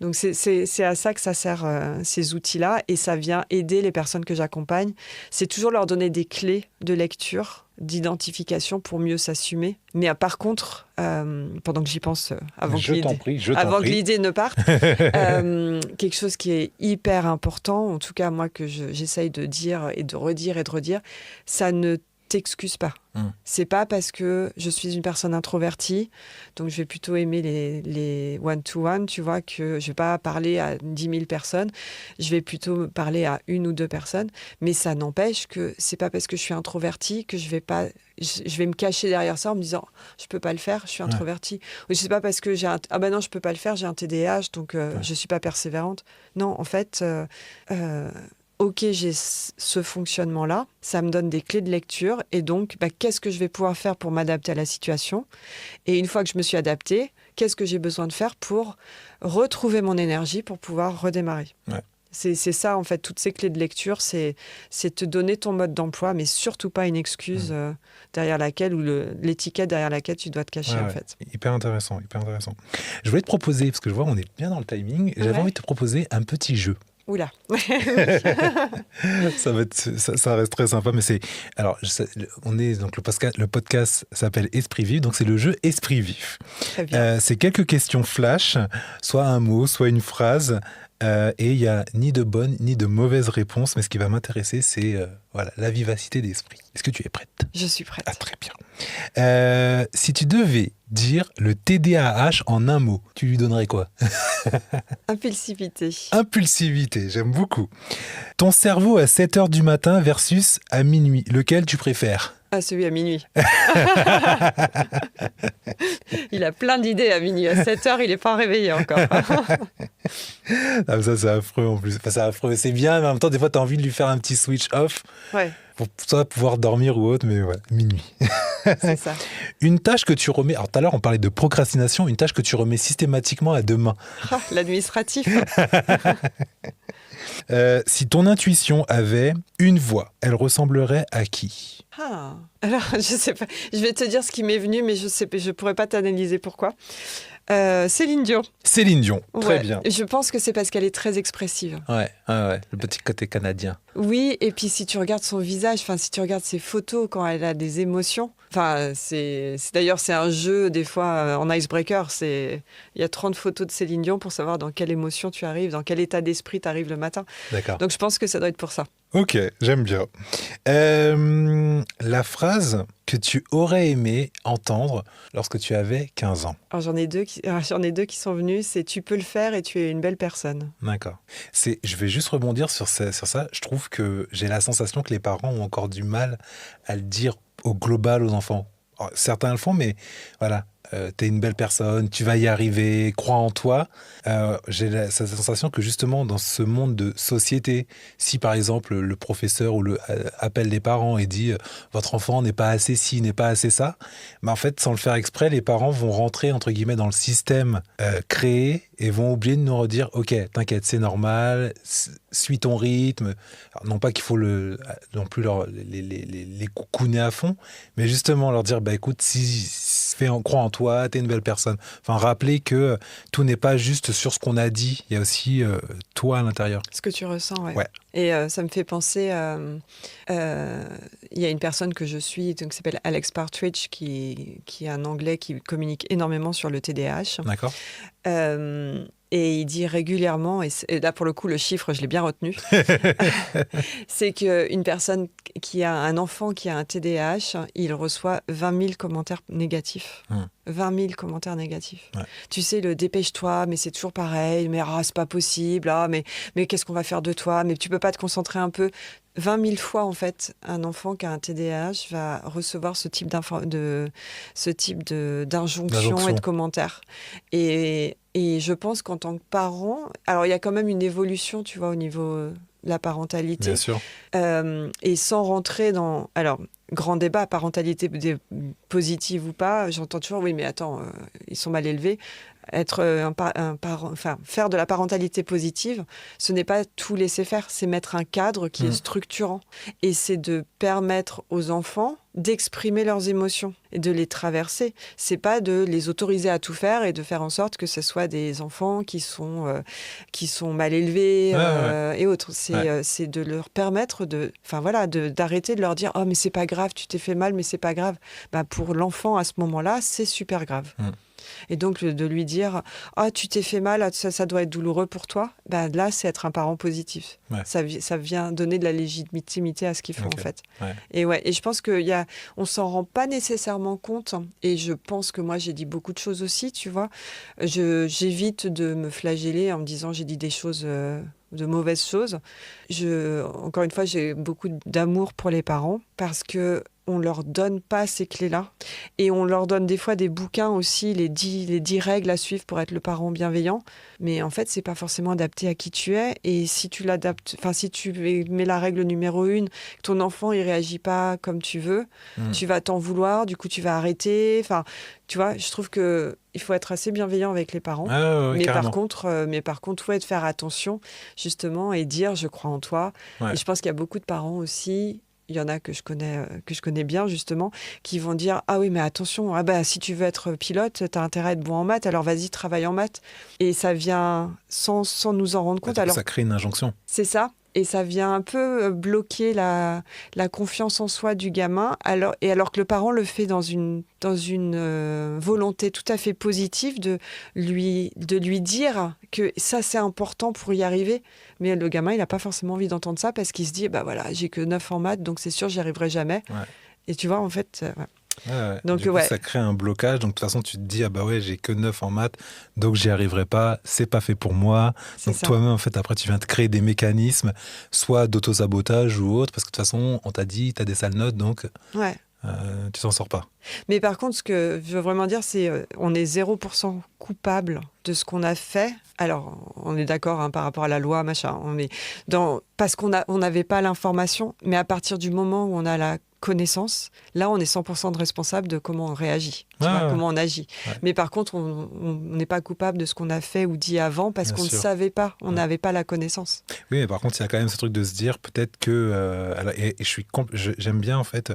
S1: Donc c'est à ça que ça sert, ces outils-là, et ça vient aider les personnes que j'accompagne. C'est toujours leur donner des clés de lecture, d'identification pour mieux s'assumer. Mais par contre, pendant que j'y pense, avant que l'idée ne parte, quelque chose qui est hyper important, en tout cas moi que j'essaye de dire et de redire, ça ne t'excuse pas. C'est pas parce que je suis une personne introvertie, donc je vais plutôt aimer les one-to-one, tu vois, que je vais pas parler à 10 000 personnes, je vais plutôt parler à 1 ou 2 personnes, mais ça n'empêche que c'est pas parce que je suis introvertie que je vais me cacher derrière ça en me disant je peux pas le faire, je suis introvertie. Ou c'est pas parce que non, je peux pas le faire, j'ai un TDAH, donc je suis pas persévérante. Non, en fait, ok, j'ai ce fonctionnement-là, ça me donne des clés de lecture et donc qu'est-ce que je vais pouvoir faire pour m'adapter à la situation? Et une fois que je me suis adaptée, qu'est-ce que j'ai besoin de faire pour retrouver mon énergie pour pouvoir redémarrer?
S2: Ouais.
S1: C'est ça, en fait, toutes ces clés de lecture, c'est te donner ton mode d'emploi, mais surtout pas une excuse derrière laquelle, ou l'étiquette derrière laquelle tu dois te cacher, en fait.
S2: Hyper intéressant. Je voulais te proposer, parce que je vois on est bien dans le timing, et j'avais envie de te proposer un petit jeu.
S1: Oula.
S2: ça reste très sympa, mais le podcast s'appelle Esprit Vif, donc c'est le jeu Esprit Vif.
S1: Très bien.
S2: C'est quelques questions flash, soit un mot, soit une phrase, et il n'y a ni de bonne ni de mauvaise réponse, mais ce qui va m'intéresser, c'est la vivacité d'esprit. Est-ce que tu es prête?
S1: Je suis prête.
S2: Ah, très bien. Si tu devais dire le TDAH en un mot, tu lui donnerais quoi?
S1: Impulsivité.
S2: Impulsivité, j'aime beaucoup. Ton cerveau à 7h du matin versus à minuit, lequel tu préfères?
S1: Ah, celui à minuit. Il a plein d'idées à minuit. À 7h, il n'est pas réveillé encore.
S2: Ça, c'est affreux en plus. Enfin, c'est affreux. C'est bien, mais en même temps, des fois, tu as envie de lui faire un petit switch off pour soit pouvoir dormir ou autre, mais minuit.
S1: C'est ça.
S2: Une tâche que tu remets... Alors, tout à l'heure, on parlait de procrastination. Une tâche que tu remets systématiquement à demain.
S1: L'administratif.
S2: Si ton intuition avait une voix, elle ressemblerait à qui?
S1: Alors, je sais pas. Je vais te dire ce qui m'est venu, mais je pourrais pas t'analyser pourquoi. Céline Dion.
S2: Céline Dion, très bien.
S1: Je pense que c'est parce qu'elle est très expressive.
S2: Ouais, le petit côté canadien.
S1: Oui, et puis si tu regardes son visage, si tu regardes ses photos quand elle a des émotions, d'ailleurs c'est un jeu des fois en icebreaker, il y a 30 photos de Céline Dion pour savoir dans quelle émotion tu arrives, dans quel état d'esprit tu arrives le matin.
S2: D'accord.
S1: Donc je pense que ça doit être pour ça.
S2: Ok, j'aime bien. La phrase que tu aurais aimé entendre lorsque tu avais 15 ans.
S1: Alors j'en ai deux qui sont venus, c'est « Tu peux le faire et tu es une belle personne ».
S2: D'accord. Je vais juste rebondir sur ça. Je trouve que j'ai la sensation que les parents ont encore du mal à le dire au global aux enfants. Alors, certains le font, mais voilà. T'es une belle personne, tu vas y arriver, crois en toi. J'ai cette sensation que justement dans ce monde de société, si par exemple le professeur appelle les parents et dit votre enfant n'est pas assez ci, n'est pas assez ça, en fait sans le faire exprès, les parents vont rentrer entre guillemets dans le système créé et vont oublier de nous redire ok, t'inquiète, c'est normal, suis ton rythme. Alors, non pas qu'il faut non plus les coucouner à fond, mais justement leur dire écoute, crois en toi, t'es une belle personne. Enfin, rappeler que tout n'est pas juste sur ce qu'on a dit, il y a aussi toi à l'intérieur.
S1: Ce que tu ressens, ouais.
S2: Ouais.
S1: Et ça me fait penser, il y a une personne que je suis qui s'appelle Alex Partridge, qui est un Anglais qui communique énormément sur le TDAH.
S2: D'accord.
S1: Et il dit régulièrement, et là pour le coup le chiffre je l'ai bien retenu, c'est qu'une personne qui a un enfant qui a un TDAH, il reçoit 20 000 commentaires négatifs. 20 000 commentaires négatifs.
S2: Ouais.
S1: Tu sais, le dépêche-toi, mais c'est toujours pareil, mais c'est pas possible, mais qu'est-ce qu'on va faire de toi, mais tu peux pas te concentrer un peu. 20 000 fois, en fait, un enfant qui a un TDAH va recevoir ce type d'injonction et de commentaires. Et je pense qu'en tant que parent, alors il y a quand même une évolution, tu vois, au niveau de la parentalité.
S2: Bien sûr.
S1: Et sans rentrer dans... Alors, grand débat, parentalité positive ou pas, j'entends toujours, oui, mais attends, ils sont mal élevés. Être un parent, enfin, faire de la parentalité positive, ce n'est pas tout laisser faire, c'est mettre un cadre qui est structurant. Et c'est de permettre aux enfants d'exprimer leurs émotions et de les traverser. C'est pas de les autoriser à tout faire et de faire en sorte que ce soit des enfants qui sont mal élevés et autres. C'est de leur permettre d'arrêter de leur dire « Oh, mais c'est pas grave, tu t'es fait mal, mais c'est pas grave. » Pour l'enfant, à ce moment-là, c'est super grave. Et donc, de lui dire « Ah, tu t'es fait mal, ça doit être douloureux pour toi. » Là, c'est être un parent positif. Ouais. Ça vient donner de la légitimité à ce qu'ils font, en fait. Ouais. Et je pense qu'on s'en rend pas nécessairement compte. Et je pense que moi, j'ai dit beaucoup de choses aussi, tu vois. J'évite de me flageller en me disant « J'ai dit des choses... de mauvaises choses. » Encore une fois, j'ai beaucoup d'amour pour les parents parce que on leur donne pas ces clés-là. Et on leur donne des fois des bouquins aussi, les 10 règles à suivre pour être le parent bienveillant. Mais en fait, c'est pas forcément adapté à qui tu es. Et si tu l'adaptes, si tu mets la règle numéro 1, que ton enfant, il réagit pas comme tu veux, tu vas t'en vouloir, du coup, tu vas arrêter. Enfin, tu vois, je trouve que il faut être assez bienveillant avec les parents. Mais par contre, de faire attention, justement, et dire, je crois en toi. Ouais. Et je pense qu'il y a beaucoup de parents aussi, il y en a que je connais bien, justement, qui vont dire « Ah oui, mais attention, si tu veux être pilote, tu as intérêt à être bon en maths, alors vas-y, travaille en maths. » Et ça vient sans nous en rendre compte. Alors,
S2: ça crée une injonction.
S1: C'est ça. Et ça vient un peu bloquer la confiance en soi du gamin, alors que le parent le fait dans une volonté tout à fait positive de lui dire que ça, c'est important pour y arriver. Mais le gamin, il n'a pas forcément envie d'entendre ça parce qu'il se dit « j'ai que 9 en maths, donc c'est sûr, j'y arriverai jamais. Ouais. » Et tu vois, en fait...
S2: Donc, du coup, ça crée un blocage. Donc, de toute façon, tu te dis, j'ai que 9 en maths, donc j'y arriverai pas, c'est pas fait pour moi. Donc, toi-même, en fait, après, tu viens de créer des mécanismes, soit d'auto-sabotage ou autre, parce que de toute façon, on t'a dit, tu as des sales notes, donc tu t'en sors pas.
S1: Mais par contre, ce que je veux vraiment dire, c'est on est 0% coupable de ce qu'on a fait. Alors, on est d'accord par rapport à la loi, machin. Parce qu'on n'avait pas l'information, mais à partir du moment où on a la connaissance, là, on est 100% de responsable de comment on réagit, comment on agit. Ouais. Mais par contre, on n'est pas coupable de ce qu'on a fait ou dit avant parce qu'on ne savait pas, on n'avait pas la connaissance.
S2: Oui, mais par contre, il y a quand même ce truc de se dire peut-être que... j'aime bien, en fait,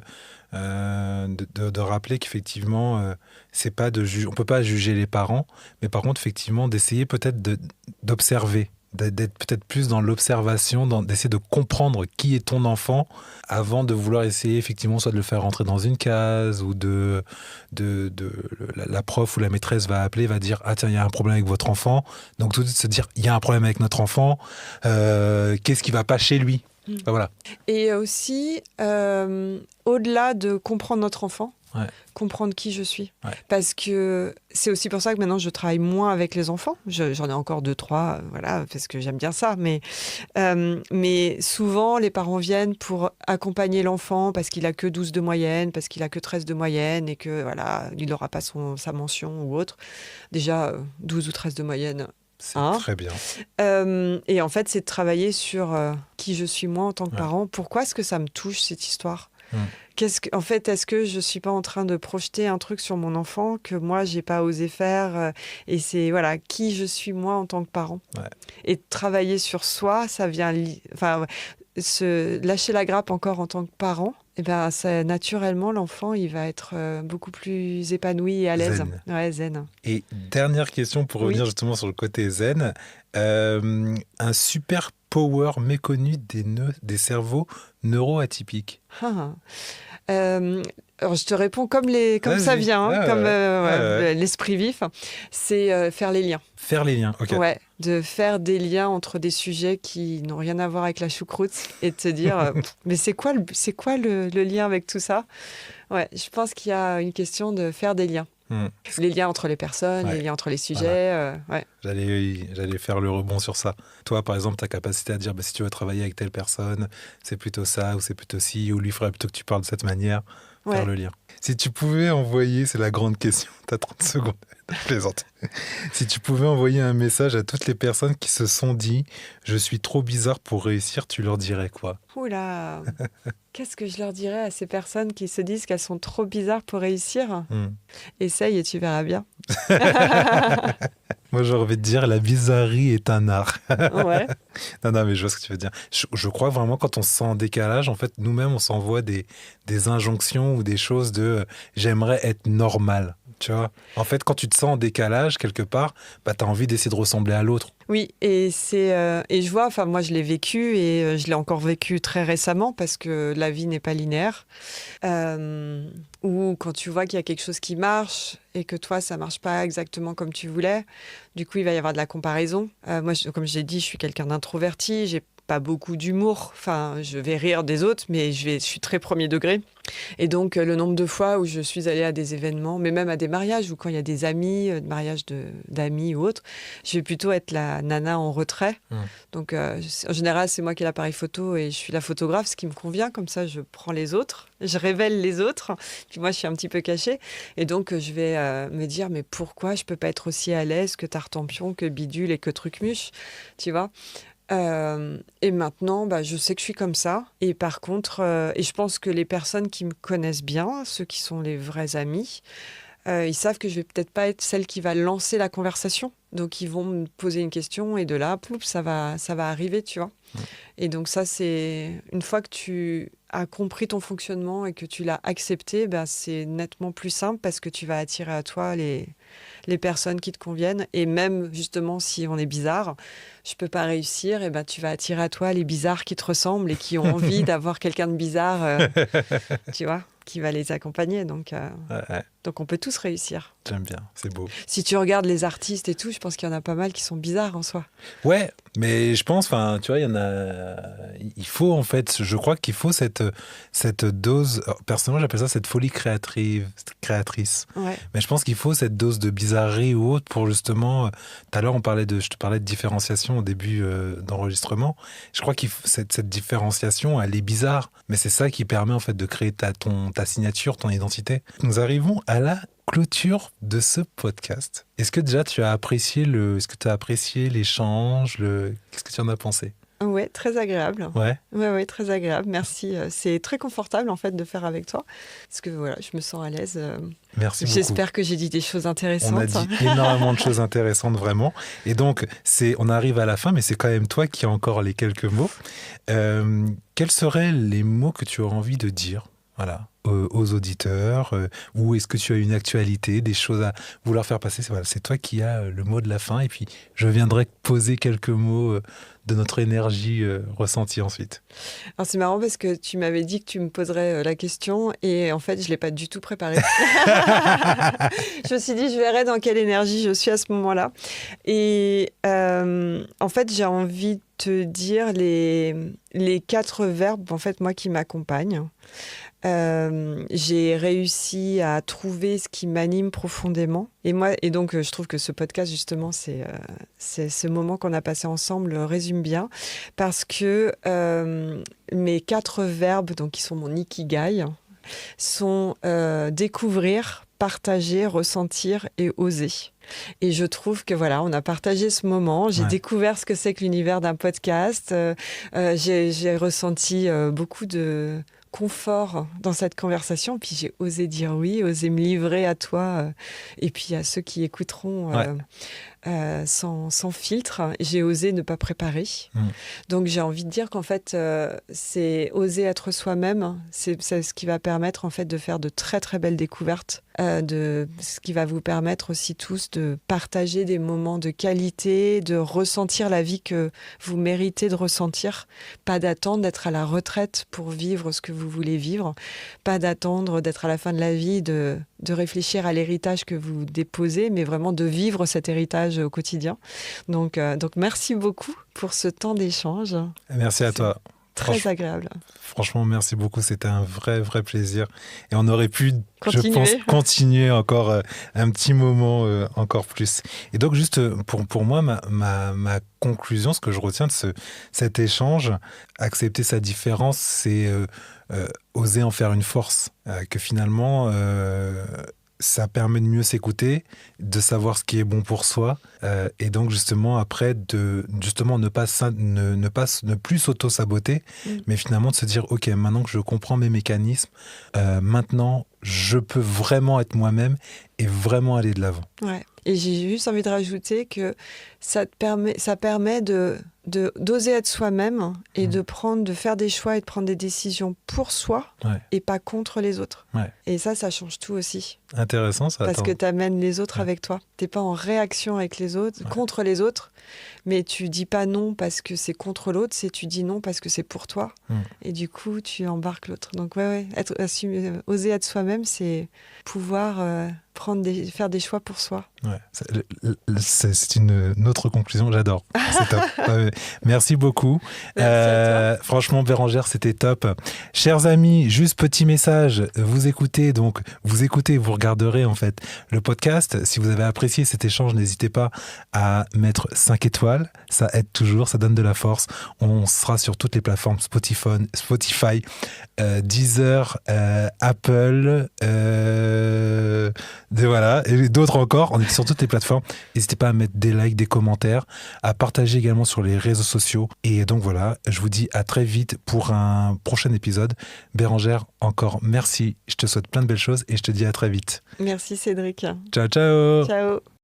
S2: de rappeler qu'effectivement, c'est pas on peut pas juger les parents, mais par contre, effectivement, d'essayer peut-être d'observer, d'être peut-être plus dans l'observation, d'essayer de comprendre qui est ton enfant avant de vouloir essayer effectivement soit de le faire rentrer dans une case ou la prof ou la maîtresse va appeler, va dire « Ah tiens, il y a un problème avec votre enfant ». Donc tout de suite se dire « Il y a un problème avec notre enfant, qu'est-ce qui va pas chez lui ?» Voilà.
S1: Et aussi, au-delà de comprendre notre enfant, comprendre qui je suis. Ouais. Parce que c'est aussi pour ça que maintenant je travaille moins avec les enfants. J'en ai encore 2-3, parce que j'aime bien ça. Mais souvent, les parents viennent pour accompagner l'enfant parce qu'il a que 12 de moyenne, parce qu'il a que 13 de moyenne et que il n'aura pas sa mention ou autre. Déjà, 12 ou 13 de moyenne.
S2: C'est très bien.
S1: Et en fait, c'est de travailler sur qui je suis moi en tant que parent. Pourquoi est-ce que ça me touche, cette histoire ? Est-ce que je suis pas en train de projeter un truc sur mon enfant que moi j'ai pas osé faire et c'est qui je suis moi en tant que parent. Et travailler sur soi, ça vient se lâcher la grappe encore en tant que parent, et ben ça, naturellement, l'enfant, il va être beaucoup plus épanoui et à l'aise.
S2: Zen.
S1: Ouais, zen.
S2: Et dernière question pour revenir
S1: Oui.
S2: justement sur le côté zen. Un super power méconnu des cerveaux neuroatypiques.
S1: Ah. Alors, je te réponds comme ça
S2: Vas-y.
S1: vient, hein,
S2: Ah
S1: comme
S2: ouais.
S1: l'esprit vif. C'est faire les liens.
S2: Faire les liens, ok.
S1: Ouais, de faire des liens entre des sujets qui n'ont rien à voir avec la choucroute et de te dire, mais c'est quoi le lien avec tout ça? Ouais, je pense qu'il y a une question de faire des liens.
S2: Hmm.
S1: Les liens entre les personnes,
S2: Ouais.
S1: les liens entre les sujets. Ouais.
S2: J'allais faire le rebond sur ça. Toi, par exemple, ta capacité à dire si tu veux travailler avec telle personne, c'est plutôt ça, ou c'est plutôt ci, ou lui faudrait plutôt que tu parles de cette manière, faire
S1: Ouais.
S2: le lien. Si tu pouvais envoyer, c'est la grande question, t'as 30 secondes, je plaisante. Si tu pouvais envoyer un message à toutes les personnes qui se sont dit « Je suis trop bizarre pour réussir », tu leur dirais quoi?
S1: Oula, qu'est-ce que je leur dirais à ces personnes qui se disent qu'elles sont trop bizarres pour réussir? Essaye et tu verras bien.
S2: Moi, j'aurais envie de dire la bizarrerie est un art.
S1: Ouais.
S2: Non, mais je vois ce que tu veux dire. Je crois vraiment quand on se sent en décalage, en fait, nous-mêmes, on s'envoie des injonctions ou des choses de j'aimerais être normal. Tu vois? En fait, quand tu te sens en décalage quelque part, bah, tu as envie d'essayer de ressembler à l'autre.
S1: Oui, et je vois, enfin moi je l'ai vécu et je l'ai encore vécu très récemment parce que la vie n'est pas linéaire. Ou quand tu vois qu'il y a quelque chose qui marche et que toi ça marche pas exactement comme tu voulais, du coup il va y avoir de la comparaison. Moi, comme je l'ai dit, je suis quelqu'un d'introverti, j'ai pas beaucoup d'humour. Enfin, je vais rire des autres, mais je suis très premier degré. Et donc, le nombre de fois où je suis allée à des événements, mais même à des mariages, ou quand il y a des amis, de mariages d'amis ou autres, je vais plutôt être la nana en retrait. Donc, en général, c'est moi qui ai l'appareil photo et je suis la photographe, ce qui me convient. Comme ça, je prends les autres, je révèle les autres. Puis moi, je suis un petit peu cachée. Et donc, je vais me dire, mais pourquoi je peux pas être aussi à l'aise que Tartampion, que Bidule et que Trucmuche, tu vois? Et maintenant, je sais que je suis comme ça. Et par contre, et je pense que les personnes qui me connaissent bien, ceux qui sont les vrais amis, ils savent que je vais peut-être pas être celle qui va lancer la conversation. Donc, ils vont me poser une question et de là, ploup, ça va arriver, tu vois. Et donc ça, c'est une fois que tu as compris ton fonctionnement et que tu l'as accepté, c'est nettement plus simple parce que tu vas attirer à toi les personnes qui te conviennent. Et même, justement, si on est bizarre, je peux pas réussir, et tu vas attirer à toi les bizarres qui te ressemblent et qui ont envie d'avoir quelqu'un de bizarre, tu vois, qui va les accompagner. Donc on peut tous réussir.
S2: J'aime bien, c'est beau.
S1: Si tu regardes les artistes et tout, je pense qu'il y en a pas mal qui sont bizarres en soi.
S2: Ouais, mais je pense, enfin, tu vois, il y en a. Il faut en fait, je crois qu'il faut cette dose. Personnellement, j'appelle ça cette folie créatrice.
S1: Ouais.
S2: Mais je pense qu'il faut cette dose de bizarrerie ou autre pour justement. Tout à l'heure, je te parlais de différenciation au début d'enregistrement. Je crois qu'il faut cette différenciation, elle est bizarre, mais c'est ça qui permet en fait de créer ta signature, ton identité. Nous arrivons à la clôture de ce podcast. Est-ce que déjà tu as apprécié l'échange, qu'est-ce que tu en as pensé?
S1: Ouais, très agréable.
S2: Ouais.
S1: Ouais, très agréable. Merci. C'est très confortable en fait de faire avec toi, parce que voilà, je me sens à l'aise.
S2: Merci beaucoup.
S1: J'espère que j'ai dit des choses intéressantes.
S2: On a dit énormément de choses intéressantes, vraiment. Et donc, on arrive à la fin, mais c'est quand même toi qui as encore les quelques mots. Quels seraient les mots que tu aurais envie de dire, voilà, aux auditeurs, ou est-ce que tu as une actualité, des choses à vouloir faire passer? C'est toi qui as le mot de la fin, et puis je viendrai poser quelques mots de notre énergie ressentie ensuite.
S1: Alors c'est marrant parce que tu m'avais dit que tu me poserais la question et en fait je l'ai pas du tout préparée. Je me suis dit je verrai dans quelle énergie je suis à ce moment-là. Et en fait j'ai envie de te dire les 4 verbes en fait moi qui m'accompagnent. J'ai réussi à trouver ce qui m'anime profondément. Et donc, je trouve que ce podcast, justement, c'est ce moment qu'on a passé ensemble résume bien. Parce que mes 4 verbes, donc, qui sont mon ikigai, sont découvrir, partager, ressentir et oser. Et je trouve que voilà, on a partagé ce moment. J'ai découvert ce que c'est que l'univers d'un podcast. J'ai ressenti beaucoup de confort dans cette conversation, puis j'ai osé dire oui, osé me livrer à toi et puis à ceux qui écouteront sans filtre. J'ai osé ne pas préparer. Donc j'ai envie de dire qu'en fait, c'est oser être soi-même. C'est ce qui va permettre en fait de faire de très très belles découvertes. Ce qui va vous permettre aussi tous de partager des moments de qualité, de ressentir la vie que vous méritez de ressentir. Pas d'attendre d'être à la retraite pour vivre ce que vous voulez vivre. Pas d'attendre d'être à la fin de la vie, de réfléchir à l'héritage que vous déposez, mais vraiment de vivre cet héritage au quotidien. Donc merci beaucoup pour ce temps d'échange.
S2: Merci à toi.
S1: Très agréable.
S2: Franchement, merci beaucoup. C'était un vrai plaisir. Et on aurait pu,
S1: continuer.
S2: Je pense, continuer encore un petit moment encore plus. Et donc, juste pour moi, ma conclusion, ce que je retiens de cet échange, accepter sa différence, c'est oser en faire une force. Que finalement... ça permet de mieux s'écouter, de savoir ce qui est bon pour soi, et donc justement après de ne plus s'auto-saboter, mais finalement de se dire ok, maintenant que je comprends mes mécanismes, maintenant je peux vraiment être moi-même et vraiment aller de l'avant.
S1: Ouais. Et j'ai juste envie de rajouter que ça permet d'oser être soi-même et de faire des choix et de prendre des décisions pour soi et pas contre les autres.
S2: Ouais.
S1: Et ça change tout aussi.
S2: Intéressant ça.
S1: Parce que tu amènes les autres avec toi. T'es pas en réaction avec les autres, contre les autres, mais tu dis pas non parce que c'est contre l'autre, tu dis non parce que c'est pour toi. Et du coup, tu embarques l'autre. Donc oser être soi-même, c'est pouvoir faire des choix pour soi.
S2: Ouais. C'est une autre conclusion, j'adore. C'est top. Merci beaucoup.
S1: Merci
S2: franchement, Bérengère, c'était top. Chers amis, juste petit message. Vous écoutez, vous regarderez en fait le podcast. Si vous avez apprécié cet échange, n'hésitez pas à mettre 5 étoiles. Ça aide toujours, ça donne de la force. On sera sur toutes les plateformes Spotify, Deezer, Apple, et d'autres encore. On est sur toutes les plateformes. N'hésitez pas à mettre des likes, des commentaires, à partager également sur les réseaux sociaux. Et donc voilà, je vous dis à très vite pour un prochain épisode. Bérengère, encore merci. Je te souhaite plein de belles choses et je te dis à très vite.
S1: Merci Cédric.
S2: Ciao, ciao.
S1: Ciao.